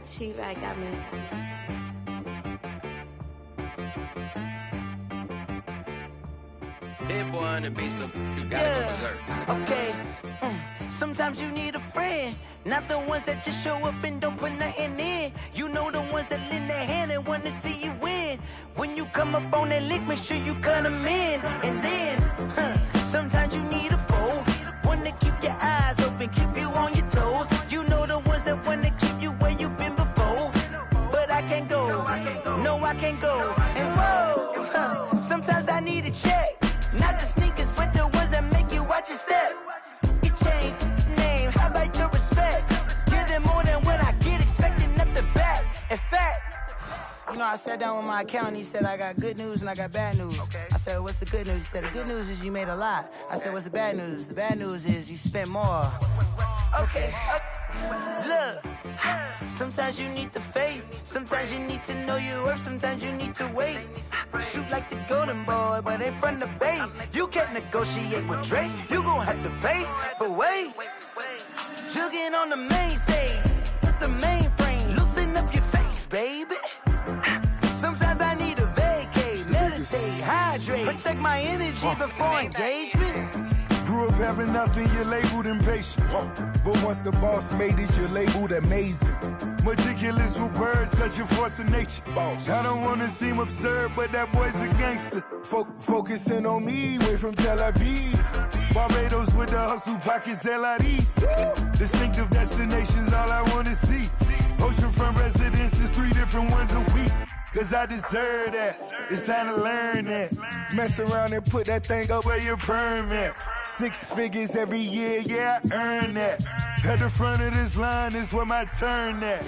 T-Bag got me. Hit boy on the beat, so you gotta go berserk. Okay. Sometimes you need a friend, not the ones that just show up and don't put nothing in. You know the ones that lend their hand and want to see you win. When you come up on that lick, make sure you cut them in. And then, sometimes you need a foe, one to keep your eyes open, keep you on your toes. You know the ones that want to keep you where you've been before. But I can't go, no I can't go. And whoa, sometimes I need a check. Not the sneakers, but the ones that make you watch your step. You change name, how about your respect? Give them more than what I get, expecting up the back. In fact, you know, I sat down with my accountant, he said, I got good news and I got bad news. I said, what's the good news? He said, the good news is you made a lot. I said, what's the bad news? The bad news is you spent more. Okay. Look, sometimes you need the faith, sometimes you need to know your worth, sometimes you need to wait. Shoot like the golden boy, but in front of Bay. You can't negotiate with Drake, you gon' have to pay. But wait, jugging on the main stage, with the mainframe, loosen up your face, baby. Sometimes I need a vacate, meditate, hydrate, protect my energy before engagement. Grew up having nothing, you're labeled impatient. But once the boss made it, you're labeled amazing. Meticulous with words, such a force of nature. Boss. I don't wanna seem absurd, but that boy's a gangster. Focusing on me, way from Tel Aviv. Barbados with the hustle pockets, LIDs. Distinctive destinations, all I wanna see. Oceanfront residences, 3 different ones a week. Cause I deserve that, it's time to learn that. Mess around and put that thing up where your permit. 6 figures every year, yeah, I earn that. At the front of this line is where my turn at.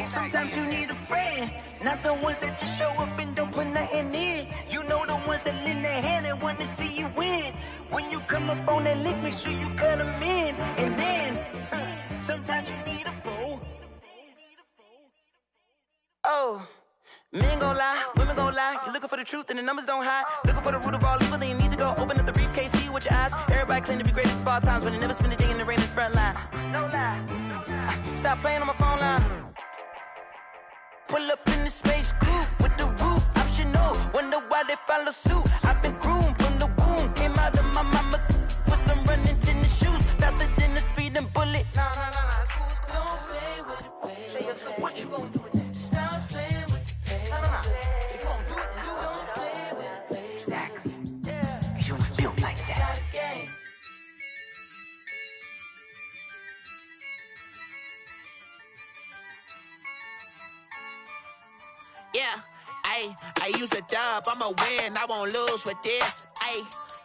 Sometimes you need a friend, not the ones that just show up and don't put nothing in. You know the ones that lend their hand and want to see you win. When you come up on that lick, make sure you cut them in. And then, sometimes you need a foe. Oh. Men gon' lie, women gon' lie. You're looking for the truth and the numbers don't hide. Looking for the root of all evil, then you need to go open up the briefcase, see with your eyes. Everybody claim to be greatest of all times, but they never spend a day in the rain in the front line. No lie. Stop playing on my phone line. Pull up in the space coupe with the roof optional. Wonder why they follow suit. I've been groomed from the womb. Came out of my mama with some running tennis shoes. Faster than the speeding bullet. Nah, it's cool, it's cool. Don't play with it, baby. Say, yo, so what you gon' do with it? Stop playing with it. If you gon' do it, then you don't play with it, baby. Exactly. Yeah. You ain't built like that. Yeah, I use a dub, I'ma win, I won't lose with this.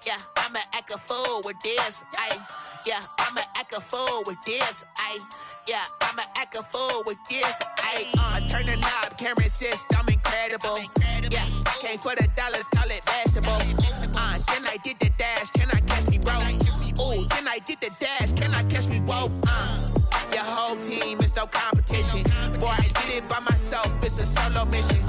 Yeah, I'ma act a fool with this. Yeah, I'ma act a fool with this. Yeah, I'ma act a fool with this. Turn the knob, camera assist, I'm incredible. Yeah, came for the dollars, call it vegetable. Then I did the dash, can I catch me, bro? Ooh, then I did the dash, can I catch me, whoa? Your whole team is no competition. Boy, I did it by myself, it's a solo mission.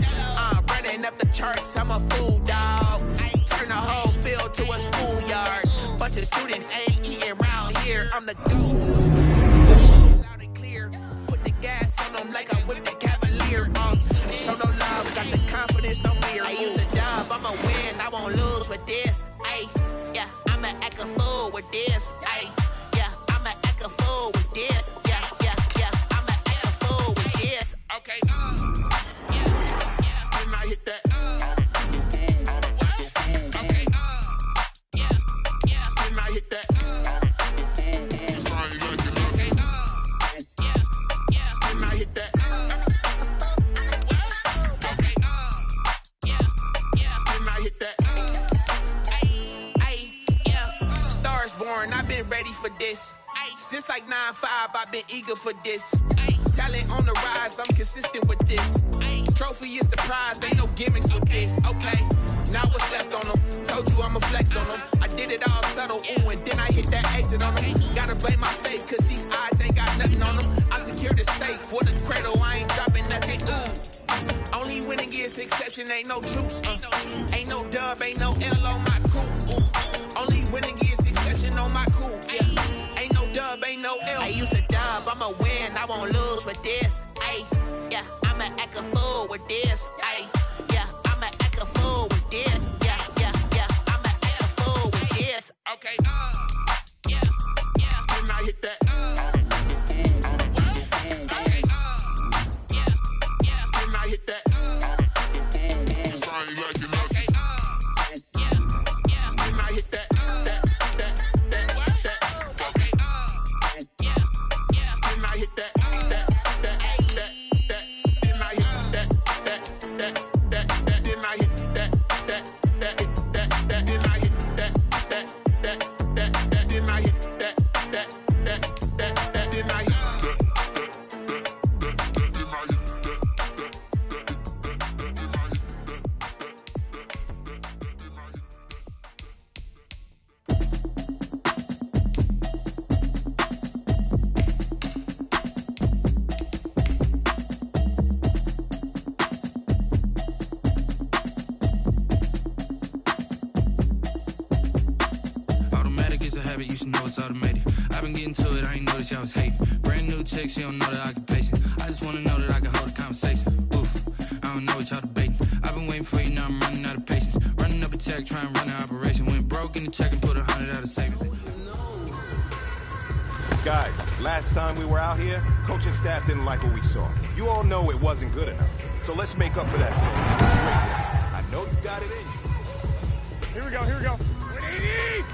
Running up the charts, I'm a fool, dog. Turn the whole field to a schoolyard. Bunch of students ain't eating round here, I'm the GOAT. Loud and clear, put the gas on them like I whipped the Cavalier. Show no love, got the confidence, no fear. I use a dub, I'ma win, I won't lose with this. Yeah, I'ma act a fool with this. Yeah, I'ma act a fool with this. Yeah, I'ma act a fool with this. Okay, when I hit that. Okay, when I hit that. It's all you gotta get okay, when I hit that. Okay, when I hit that. Stars born, I've been ready for this. Since like 9-5, I've been eager for this. Talent on the rise, I'm consistent with this. Trophy is the prize, ain't no gimmicks with this. Okay, now what's left on them? Told you I'ma flex on them. I did it all subtle, ooh, and then I hit that exit on them. Gotta blame my faith, cause these odds ain't got nothing on them. I secure the safe for the cradle, I ain't dropping nothing. Only winning is exception, ain't no truce. Ain't no dub, ain't no L on my coup. Only winning is exception on my coup. Yeah. Ain't no dub, ain't no L. I use a dub, I'ma win, with this. Ay, yeah, I'ma act a fool with this. Ay, yeah, I'ma act a fool with this. Yeah, yeah, yeah, I'ma act a fool with this. Okay, yeah, yeah. Then I hit that. Okay, yeah, yeah. Then I hit that. I ain't like it. Okay, yeah, yeah. Then I hit that. She don't know the occupation. I just wanna know that I can hold a conversation. Oof, I don't know what y'all debating. I've been waiting for you, now I'm running out of patience. Running up a check, trying to run an operation. Went broke in the check and put 100 out of savings. Guys, last time we were out here, coaching staff didn't like what we saw. You all know it wasn't good enough. So let's make up for that today. I know you got it in you. Here we go, here we go. 180!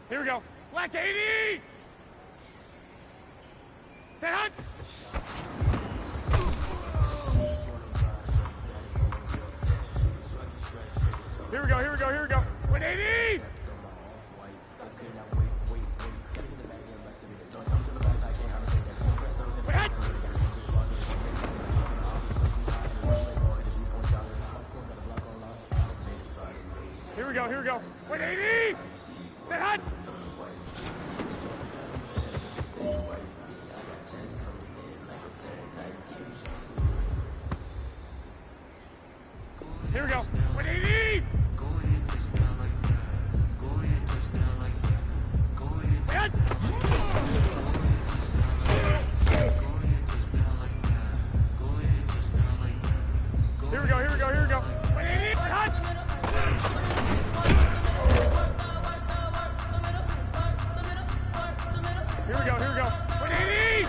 Here we go. Black 80! Say hut! Here we go, here we go, here we go. 180! Here we go, here we go. 180! Say hut! Here we go. 180! Hut! Here we go, here we go, here we go. 180! Hut! Here we go, here we go. 180!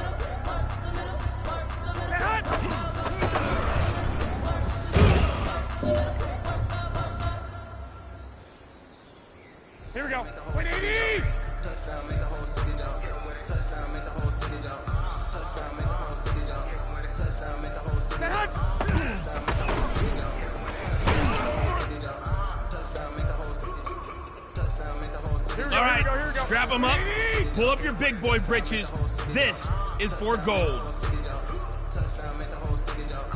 Hut! Here we go. 180! Touchdown, make the whole city jump. Touchdown, make the whole city jump. Touchdown, make the whole city jump. Touchdown, make the whole city jump. Touchdown, make the whole city jump. Touchdown, make the whole city jump. Touchdown, make the whole city jump. All right, strap them up. Pull up your big boy britches. This is for gold. Touchdown, make the whole city jump.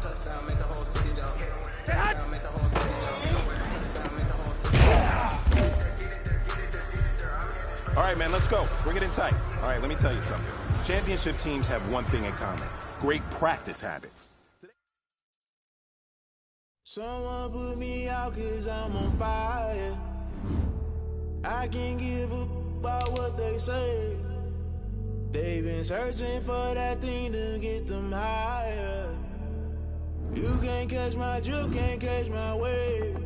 Touchdown, make the whole city jump. Touchdown, make the whole city jump. Touchdown, make the whole city jump. All right, man, let's go. Bring it in tight. All right, let me tell you something. Championship teams have one thing in common. Great practice habits. Someone put me out 'cause I'm on fire. I can't give up about what they say. They've been searching for that thing to get them higher. You can't catch my drift, can't catch my wave.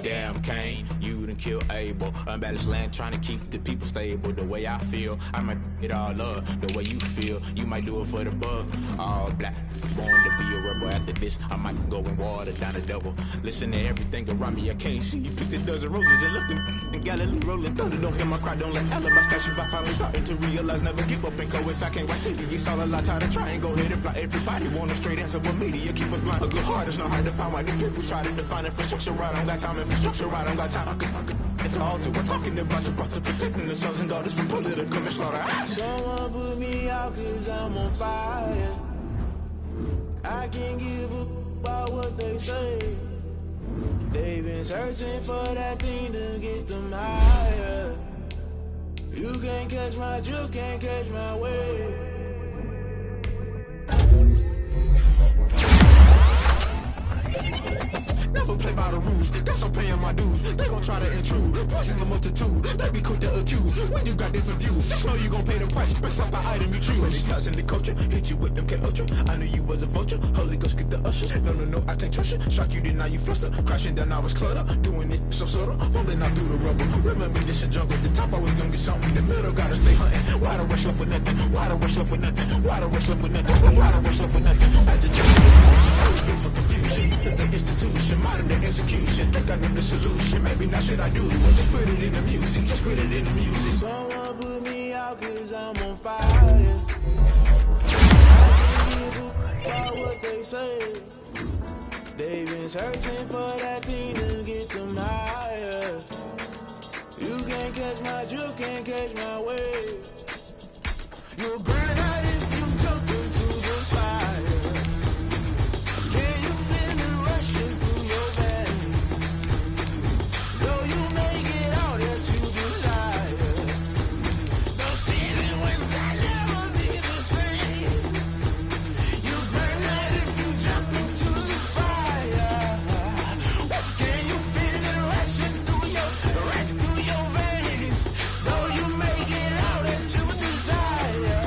Damn, Kane, you done killed Abel. Unbalanced land, trying to keep the people stable. The way I feel, I might it all up. The way you feel, you might do it for the buck. All black, born to be a rebel. After this, I might go and water down the double. Listen to everything around me, I can't see. Picked a dozen roses and left them in Galilee rolling thunder. Don't hear my cry, don't let alibis catch you. I finally starting to realize, never give up and coincide. I can't write city, it's all a lot. Time to try and go ahead and fly. Everybody want a straight answer, but media keep us blind. A good heart is not hard to find. Why the people try to define infrastructure right? I don't got time. Infrastructure right, I don't got time. I could it's all to. We're talking about you, about to protecting the sons and daughters from political manslaughter. Someone put me out 'cause I'm on fire. I can't give up about what they say. They've been searching for that thing to get them higher. You can't catch my drift, can't catch my wave. play by the rules. Guess I'm paying my dues. They gon' try to intrude. Poison the multitude. They be quick to accuse. When you got different views, just know you gon' pay the price based off the item you choose. When they touching the culture, hit you with MK Ultra. I knew you was a vulture. Holy Ghost get the ushers. No, I can't trust you. Shock you, then now you fluster. Crashing down, I was clutter. Doing this so subtle. Fumbling out through the rubble. Remember this in jungle. The top always gonna get something. In the middle, gotta stay hunting. Why the rush left for nothing? Why the rush left for nothing? Why the rush left for nothing? Why the rush left for nothing? I just for confusion. The institution, modern day execution. Think I know the solution. Maybe not shit I do. Just put it in the music. Just put it in the music. Someone put me out 'cause I'm on fire. I give about what they say. They've been searching for that thing to get them higher. You can't catch my drift, can't catch my wave. You'll burn out if you jump into the fire. Can you feel it rushing through your veins? Though you may get all that you desire, no ceiling was that never be the same. You burn out if you jump into the fire. Can you feel it rushing through your veins? Though you may get all that you desire,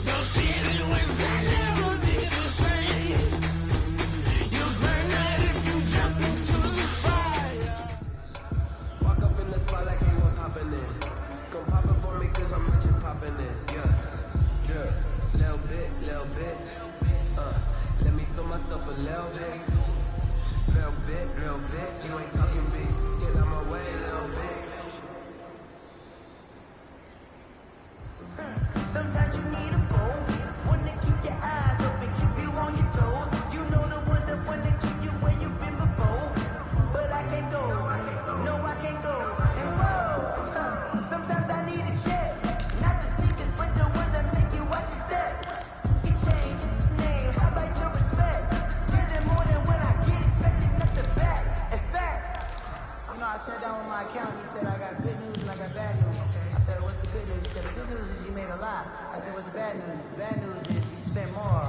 no ceiling was that never be the same. You burn out if you jump into the fire. Walk up in the spot like you were popping in. Come poppin' for me 'cause I'm rich and poppin' in. Yeah. Little bit. Let me feel myself a little bit. Little bit. You ain't talking big. Get out my way, little bit. Sometimes you need a phone, one to keep your eyes open, keep you on your toes. You know the ones that want to keep you where you've been before. But I can't go, no I can't go. And whoa, sometimes I need a check. Not the sneakers, but the ones that make you watch your step. You change name, how about your respect? Getting more than when I get expected, nothing back. In fact, you know I sat down with my accountant, he said I got good news and I got bad news. I said, what's the good news? He said, the good news is you made a lot. I said, what's the bad news? The bad news is you spent more.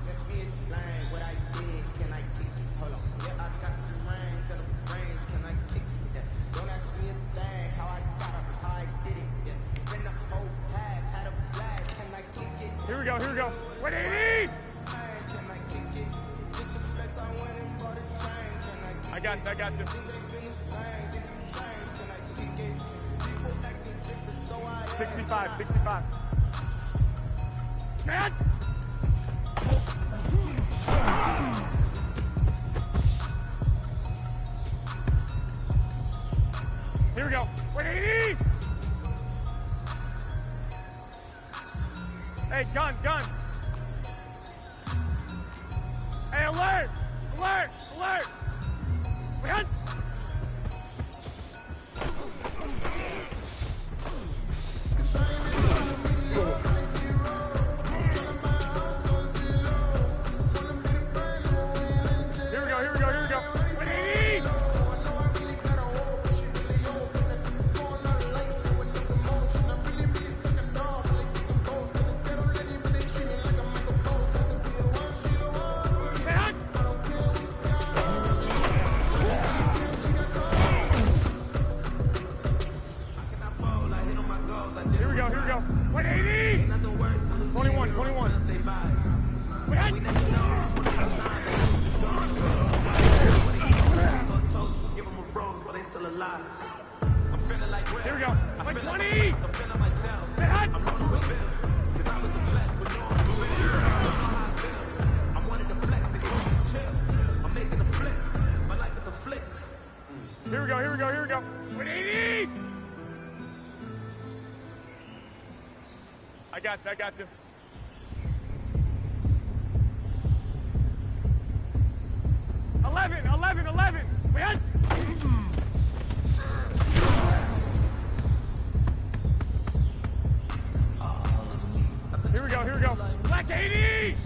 Let me explain what I did. Can I kick it? Hold on. Yeah, I got some rain to the brain. Can I kick it? Yeah. Don't ask me a thing. How I got it, how I did it. Yeah. Been the whole path, had a blast. Can I kick it? Here we go. What do you need? Can I kick it? Get the specs, I went and bought a chain. Can I kick it? I got you. Things ain't been the same. Get some change. Can I kick it? People acting different, so I 65. Man! Here we go. What do you need? Hey, gun. Hey, alert! Gun! Here we go. What do you need? Here we go. What do you need? 21. Give them a rose, but they still alive. I'm feeling like here we go. I'm 20. I'm feeling myself. I'm rolling with bills. 'Cause I was a flex with no I wanted to flex and go chill. I'm making a flip. My life is a flick. Here we go. What do you need? I got you. Eleven. Wait. Here we go. Black 80!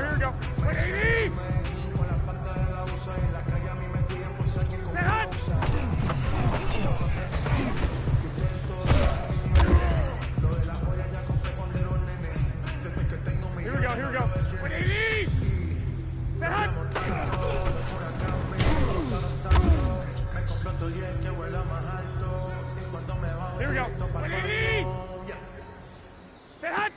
here we go. 180! Get hot! Here we go, here we go. 180! Set hot! Here we go. 180! Set hot!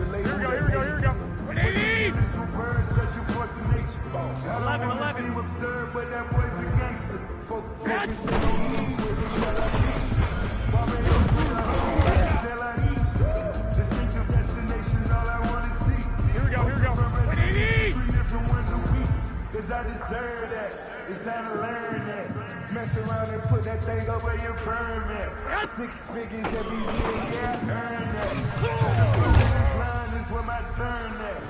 Here we go, here we go, here we go. 180! 11, 11. Here we go, here we go. 180! Cause I deserve that. It's time to learn that. Mess around and put that thing up where your permit. 6 figures every year, yeah, I earn that. This line is where my turn at.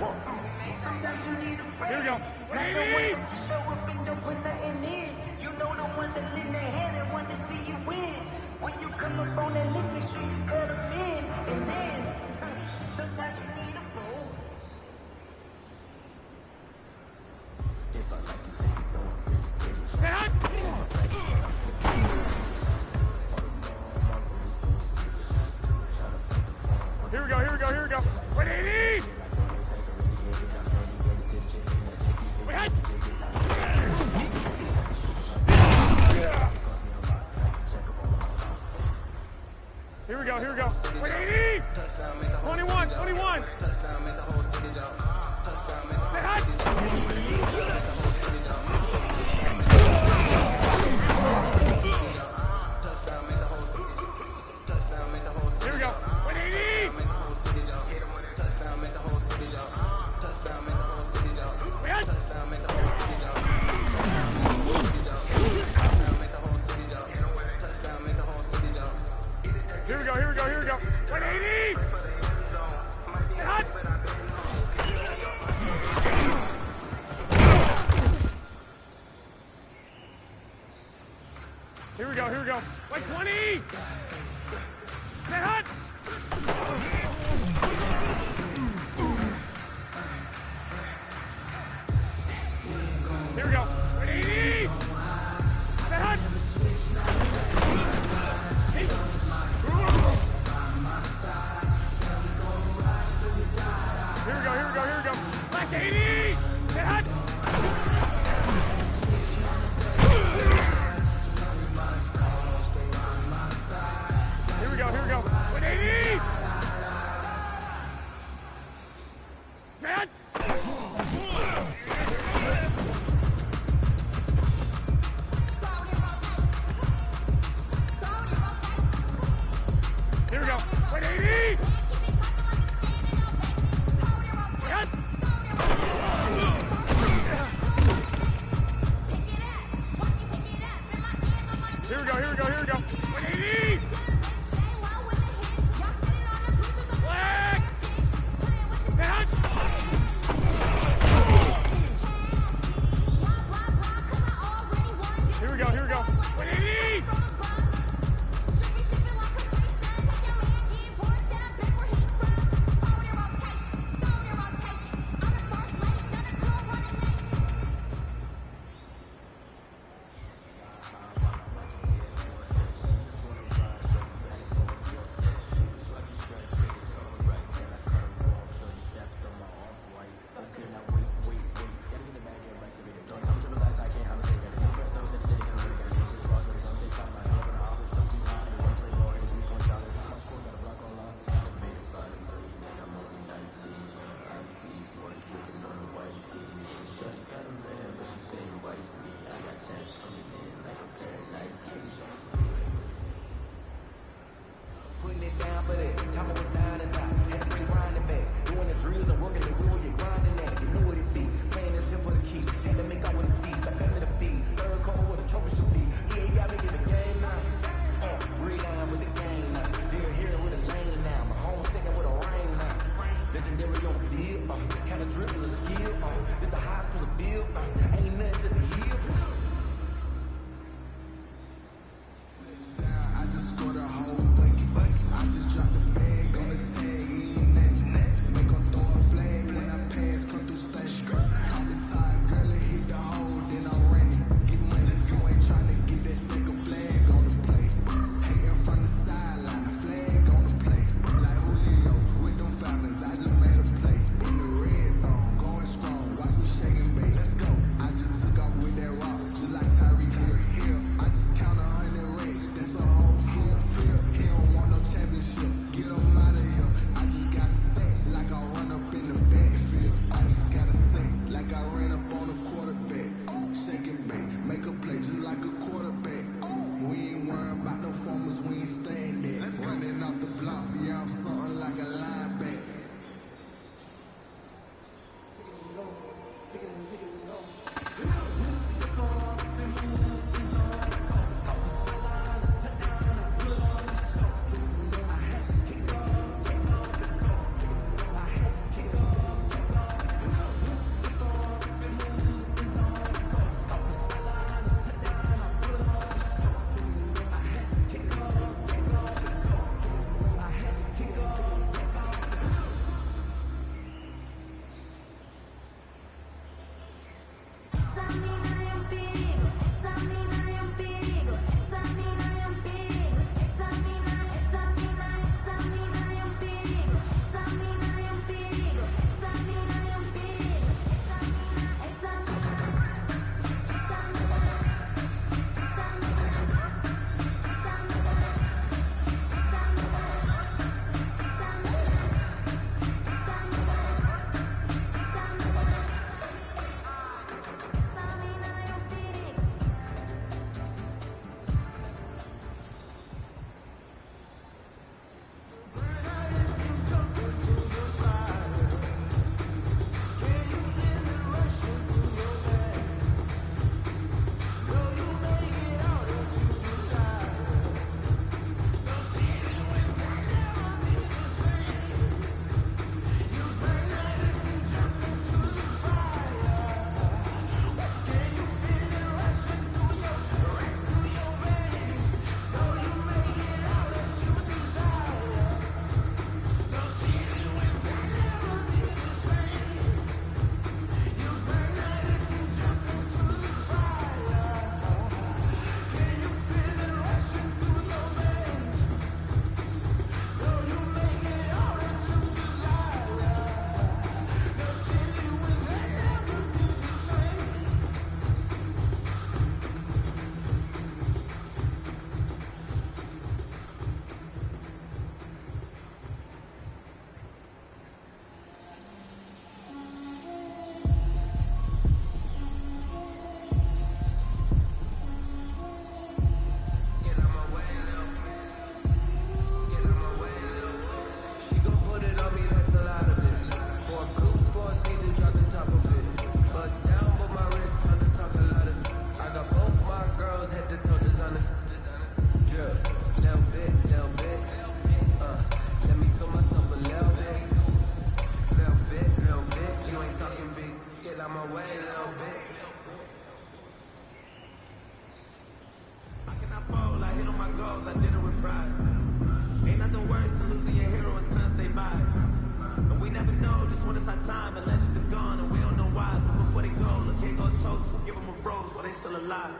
Sometimes you need a friend. Here we go. Not the ones that just show up and don't put nothing in. You know the ones that lend their hand and want to see you win. When you come up on that lick, make sure you cut them in. And then, sometimes you need a fool. Here we go, here we go, here we go. 180! Wait, hot! Here we go, here we go. 180! 21, 21! Wait, hot! Here we go. 180! Here we go, here we go, here we go. 180! Hot! Here we go, here we go. 120! Stay hot! Here we go. 180! Stay hot! Here we go, here we go, here we go. Black 80! Stay hot! Here we go, here we go. 180! Stay hot! Here we go. 180! Here we go, here we go, here we go. 180! Black! Hot! Here we go, here we go. 180! fold, I hit on my goals, I did it with pride. Ain't nothing worse than losing your hero and couldn't say bye. And we never know just when it's our time, and legends are gone, and we don't know why. So before they go, look, here go toast, give them a rose while they still alive.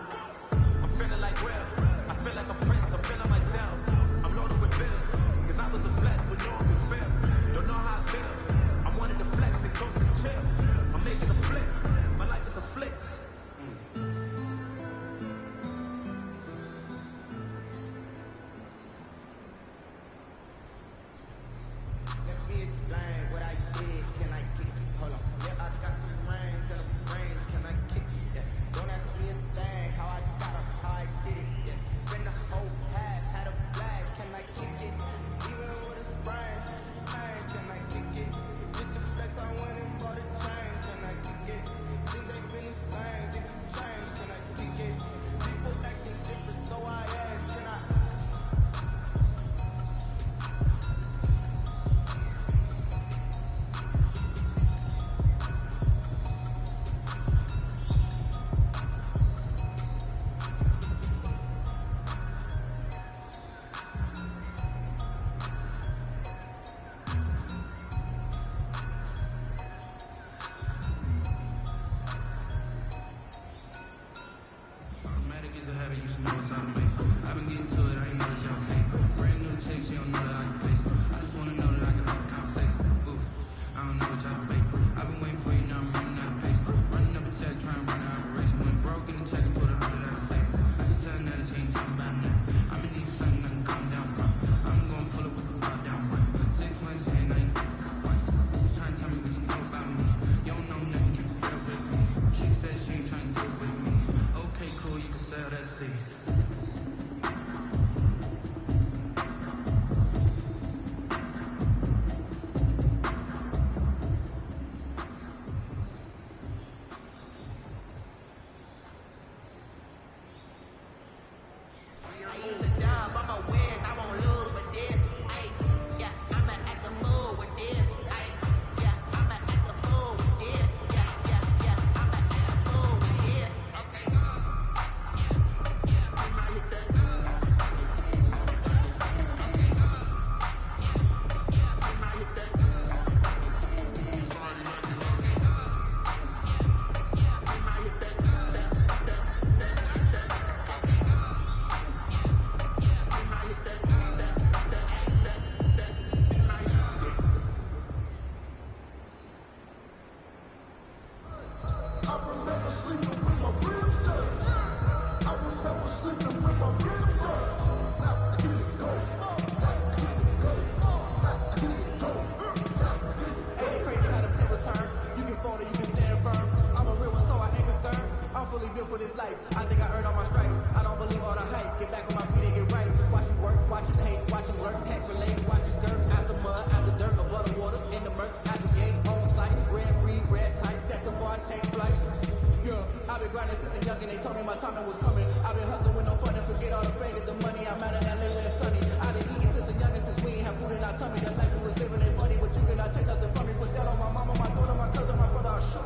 I'm feeling like Will, I feel like a prince, I'm feeling myself. I'm loaded with bills, cause I was a blessed with no one could feel. Don't know how it feels, I wanted to flex and coast and chill. I'm making a flip, my life is a flick. Let me explain what I did, can I kick it? Hold on, yeah, I got some rings and a range, can I kick it? Yeah. Don't ask me a thing, how I got up, how I did it, yeah. Been the whole path, had a flag, can I kick it? Even with a sprain, man, can I kick it? Just to flex, I went and bought a chain, can I kick it? Things ain't been the same, things have changed, can I kick it? People acting different, so I asked, can I? Automatic is a habit, you should know what's out of me. I've been getting to it, I ain't know that y'all fake. Brand new chick, she don't know that I can face. I just wanna know that I can have a conversation. Ooh, I don't know what y'all fake. I've been waiting for you, now I'm running out of patience. Running up a check, trying to run an operation. Went broke in the check and put 100 out of savings. I can tell that it ain't talking about nothing. I'm gonna need something I can calm down from. I'm gonna pull it with the bar down right. 6 months in, I ain't twice. Trying to tell me what you know about me. You don't know nothing, you can get with me. She said she ain't trying to deal with me. Okay, cool, you can sell that seed. I use a dub, I'ma win, I won't lose with this. Ay, yeah, I'ma act a fool with this. Ay, yeah, I'ma act a fool with this. Yeah, yeah, yeah, I'ma act a fool with this. Okay. I might hit that. I might hit that. Ain't it crazy how the tables turn? You can fold or you can stand firm. I'm a real one, so I ain't concerned. I'm fully built for this life. I think I earned all my stripes. I don't believe all the hype. Get back on my feet and get right. Watch him work, watch him hate, watch him lurk, pack relate, watch him skirt. After mud, after dirt, above the waters, in the murk, at the gate, on site. Red free, red tight, set the bar, take flight. Yeah, I've been grinding since a youngin'. They told me my timing was coming. I've been hustling with no fun and forget all the fame, get the money. I'm out of that where it's sunny. I've been eating since a youngin', since we ain't have food in our tummy. The life we was living ain't funny, but you cannot take nothing from me. Put that on my mama, my daughter, my cousin, my brother, I'll show.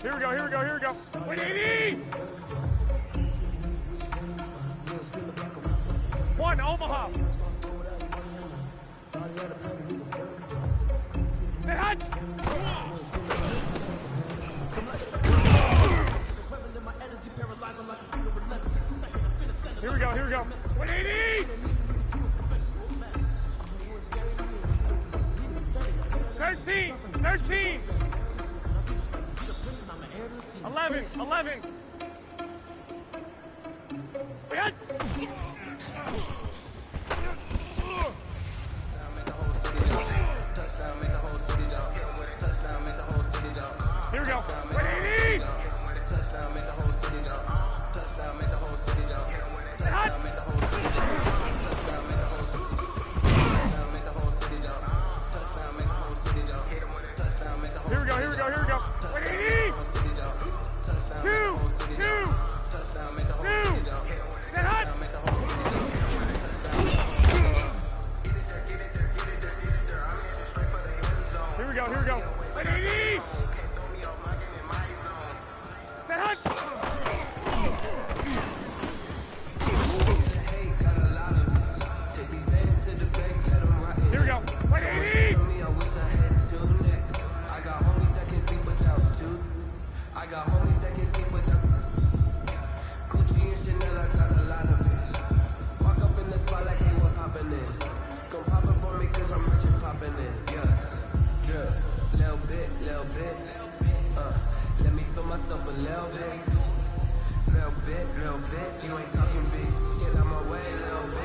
Here we go, here we go, here we go. 180! One, Omaha. Hey, hot! Here we go, here we go. 180! 13, 13. 11, 11. Hot! Here we go. 180! Touchdown, make the whole city jump. Touchdown, make the whole city jump. Touchdown, make the whole city jump. Touchdown, make the whole city jump. Touchdown, make the whole city jump. Touchdown, make the whole city jump. Here we go, here we go, here we go. 180! Two! Touchdown, make the whole city jump. Get hot! Touchdown, make the whole city jump. Here we go, here we go. 180! Get hot! Here we go. 180! I got homies that can sleep without you. I got homies that can sleep without Gucci and Chanel, I got a lot of it. Walk up in the spot like they were popping in. Come poppin' for me cause I'm rich and poppin' in. Yeah, little bit. Let me feel myself a little bit. Little bit. You ain't talking big. Get out my way, little bit.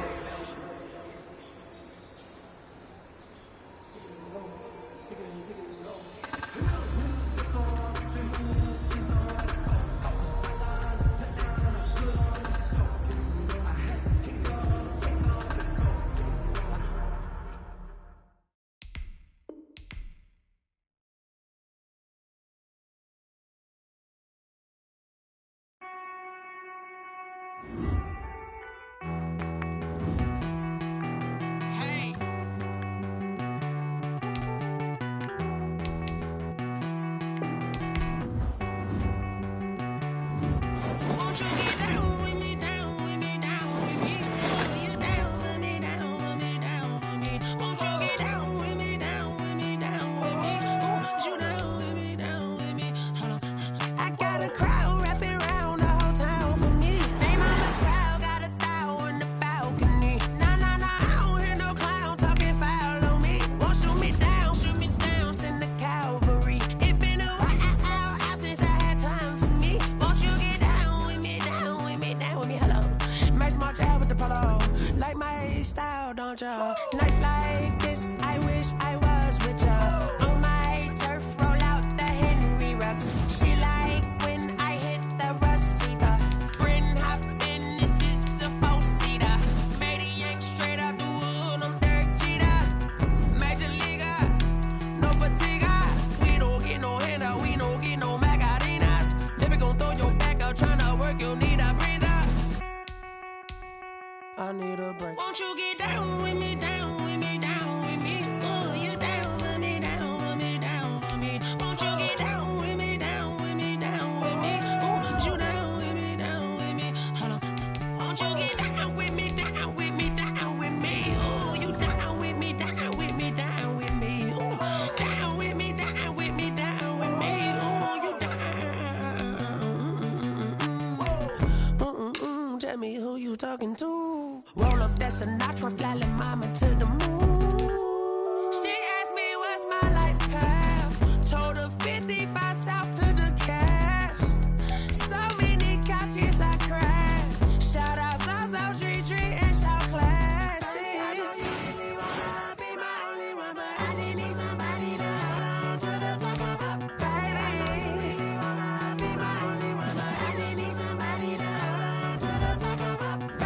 Nights like this, I wish I was with ya. On my turf, roll out the Henry rocks. She like when I hit the receiver. Friend hop in, this is a four-seater. Made a yank straight out the wood, I'm Derek Jeter. Major leaguer, no fatigue. We don't get no handout, we don't get no Macarinas. Never gon' throw your back out, tryna work, you'll need a breather. I need a break. Won't you get down with me, down with me, down with me? Oh, you down with me, down with me, down with me. Won't you get down with me, down with me, down with me? Oh, you down with me, down with me? Hold on. Won't you get down with me, down with me, down with me? Oh, you down with me, down with me, down with me? Oh, down with me, down with me, down with me? Oh, you down. Tell me who you talking to. Roll up that Sinatra, fly like mama to the moon. She asked me what's my life path. Told her 55 south to the cash. So many couches I crashed. Shout out South Street and shout classy. I don't really wanna be my only one, but I didn't need somebody to hold on to the sucker up, baby. I don't really wanna be my only one, but I didn't need somebody to hold on to the sucker up, baby.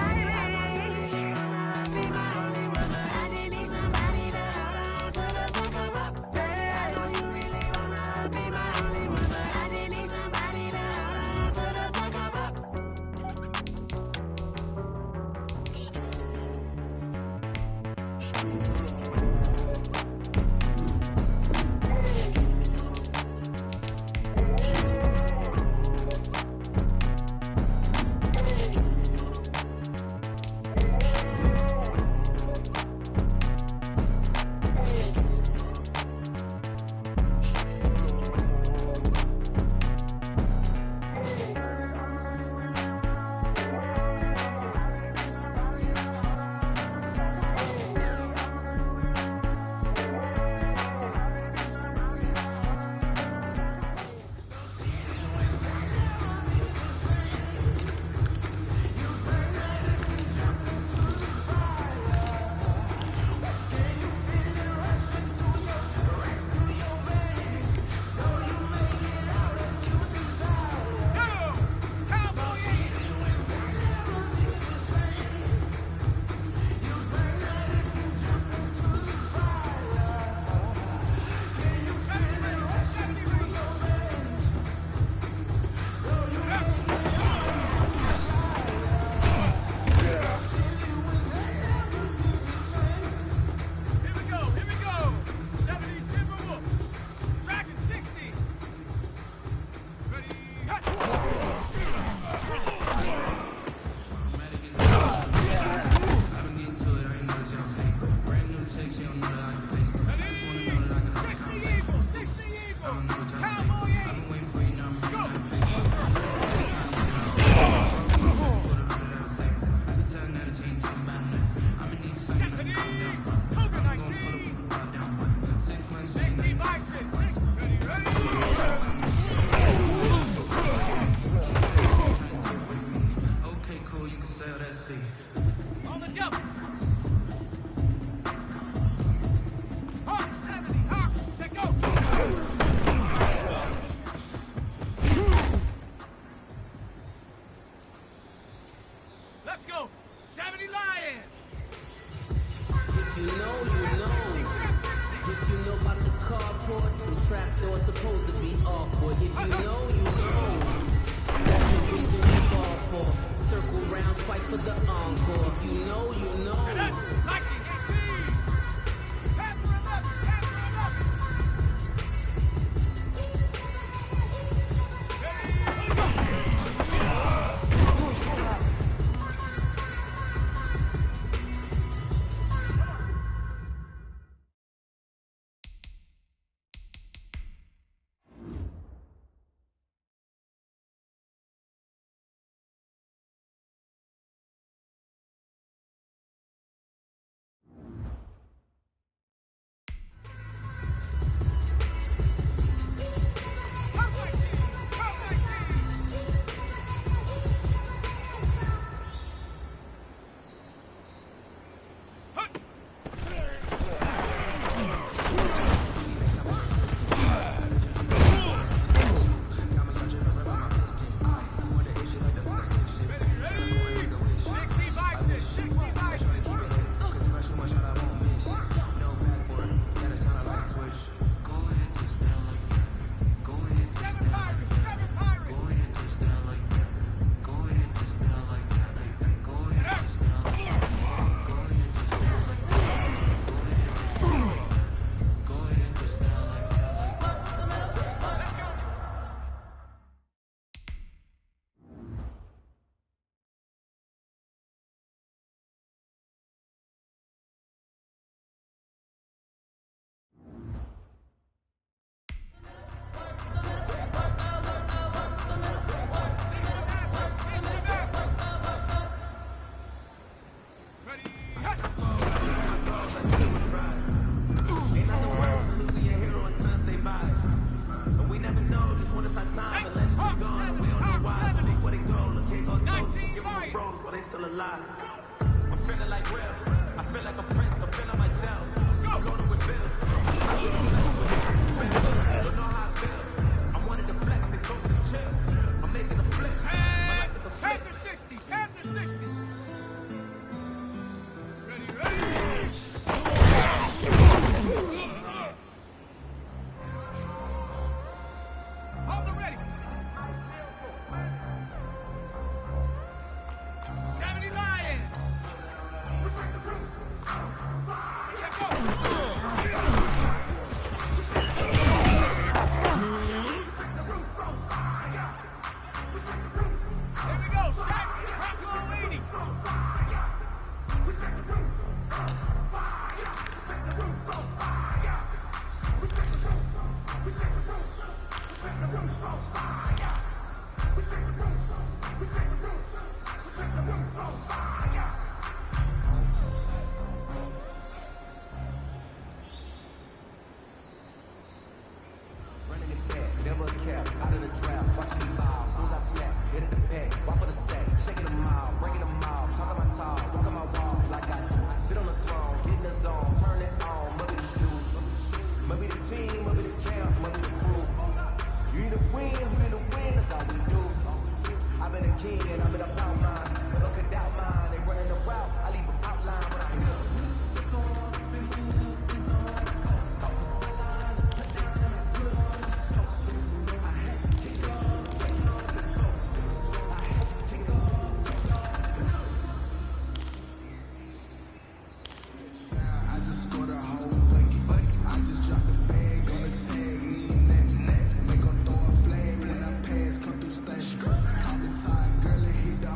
Call me tired, girl, and hit the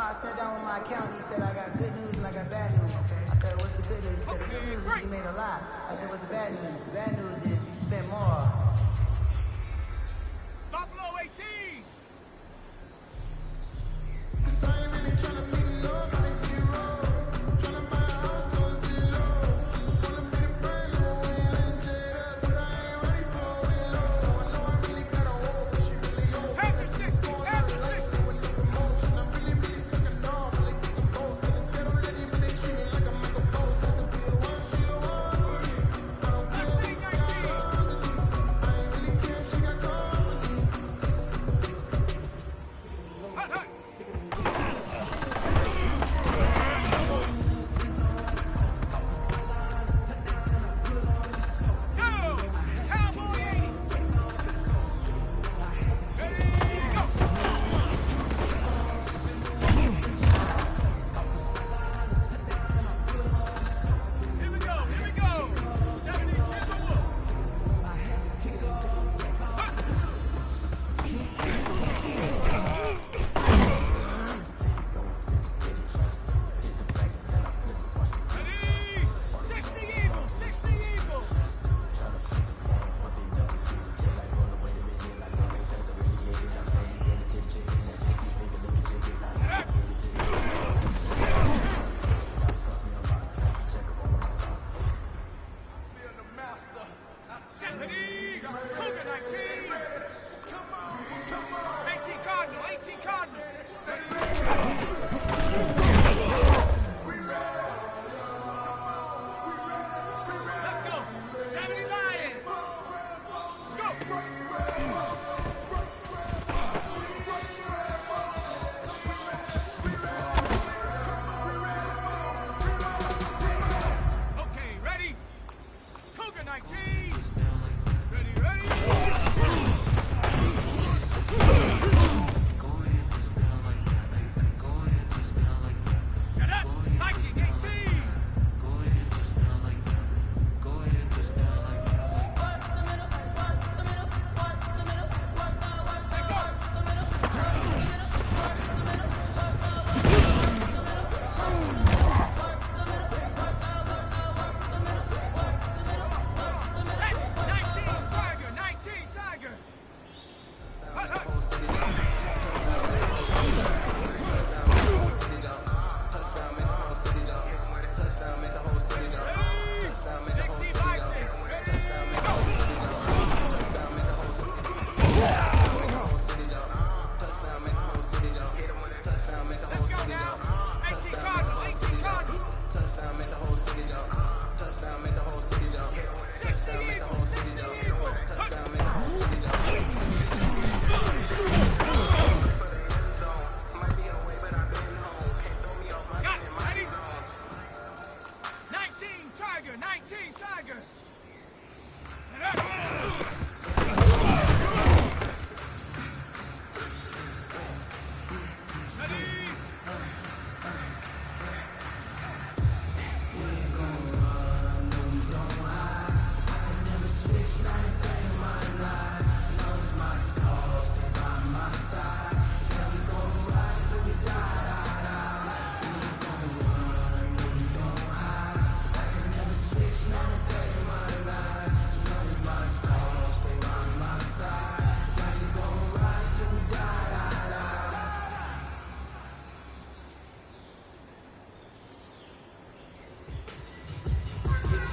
I sat down with my accountant. He said, I got good news and I got bad news. I said, what's the good news? He said, the good news is you made a lot. I said, what's the bad news? The bad news is you spent more. Buffalo 18!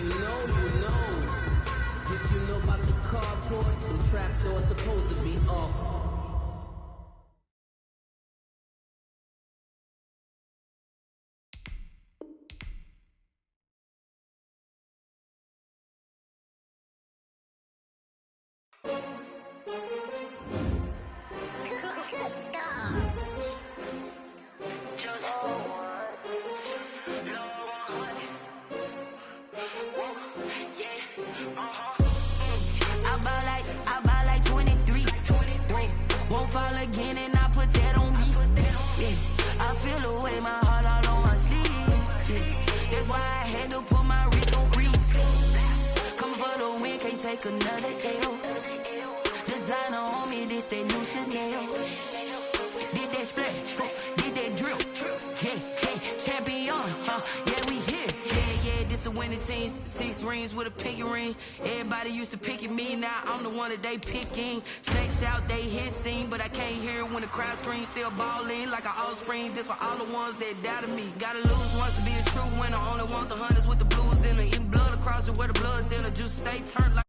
you know, you know. If you know about the carport, the trapdoor's supposed to be off. I buy like 23. Won't fall again and I put that on me. Yeah, I feel the way, my heart all on my sleeve. Yeah, that's why I had to put my wrist on freeze. Come for the win, can't take another L. Designer on me, this that new Chanel. Did that splash, did that drip. many teams, 6 rings with a pinky ring. Everybody used to pick at me, now I'm the one that they picking. Snakes out, they hissing, but I can't hear when the crowd screams. Still balling like an offspring. This for all the ones that doubted me. Gotta lose once to be a true winner. Only want the hunters with the blues in it. Eating blood across it where the blood thinner. Juice stay turned like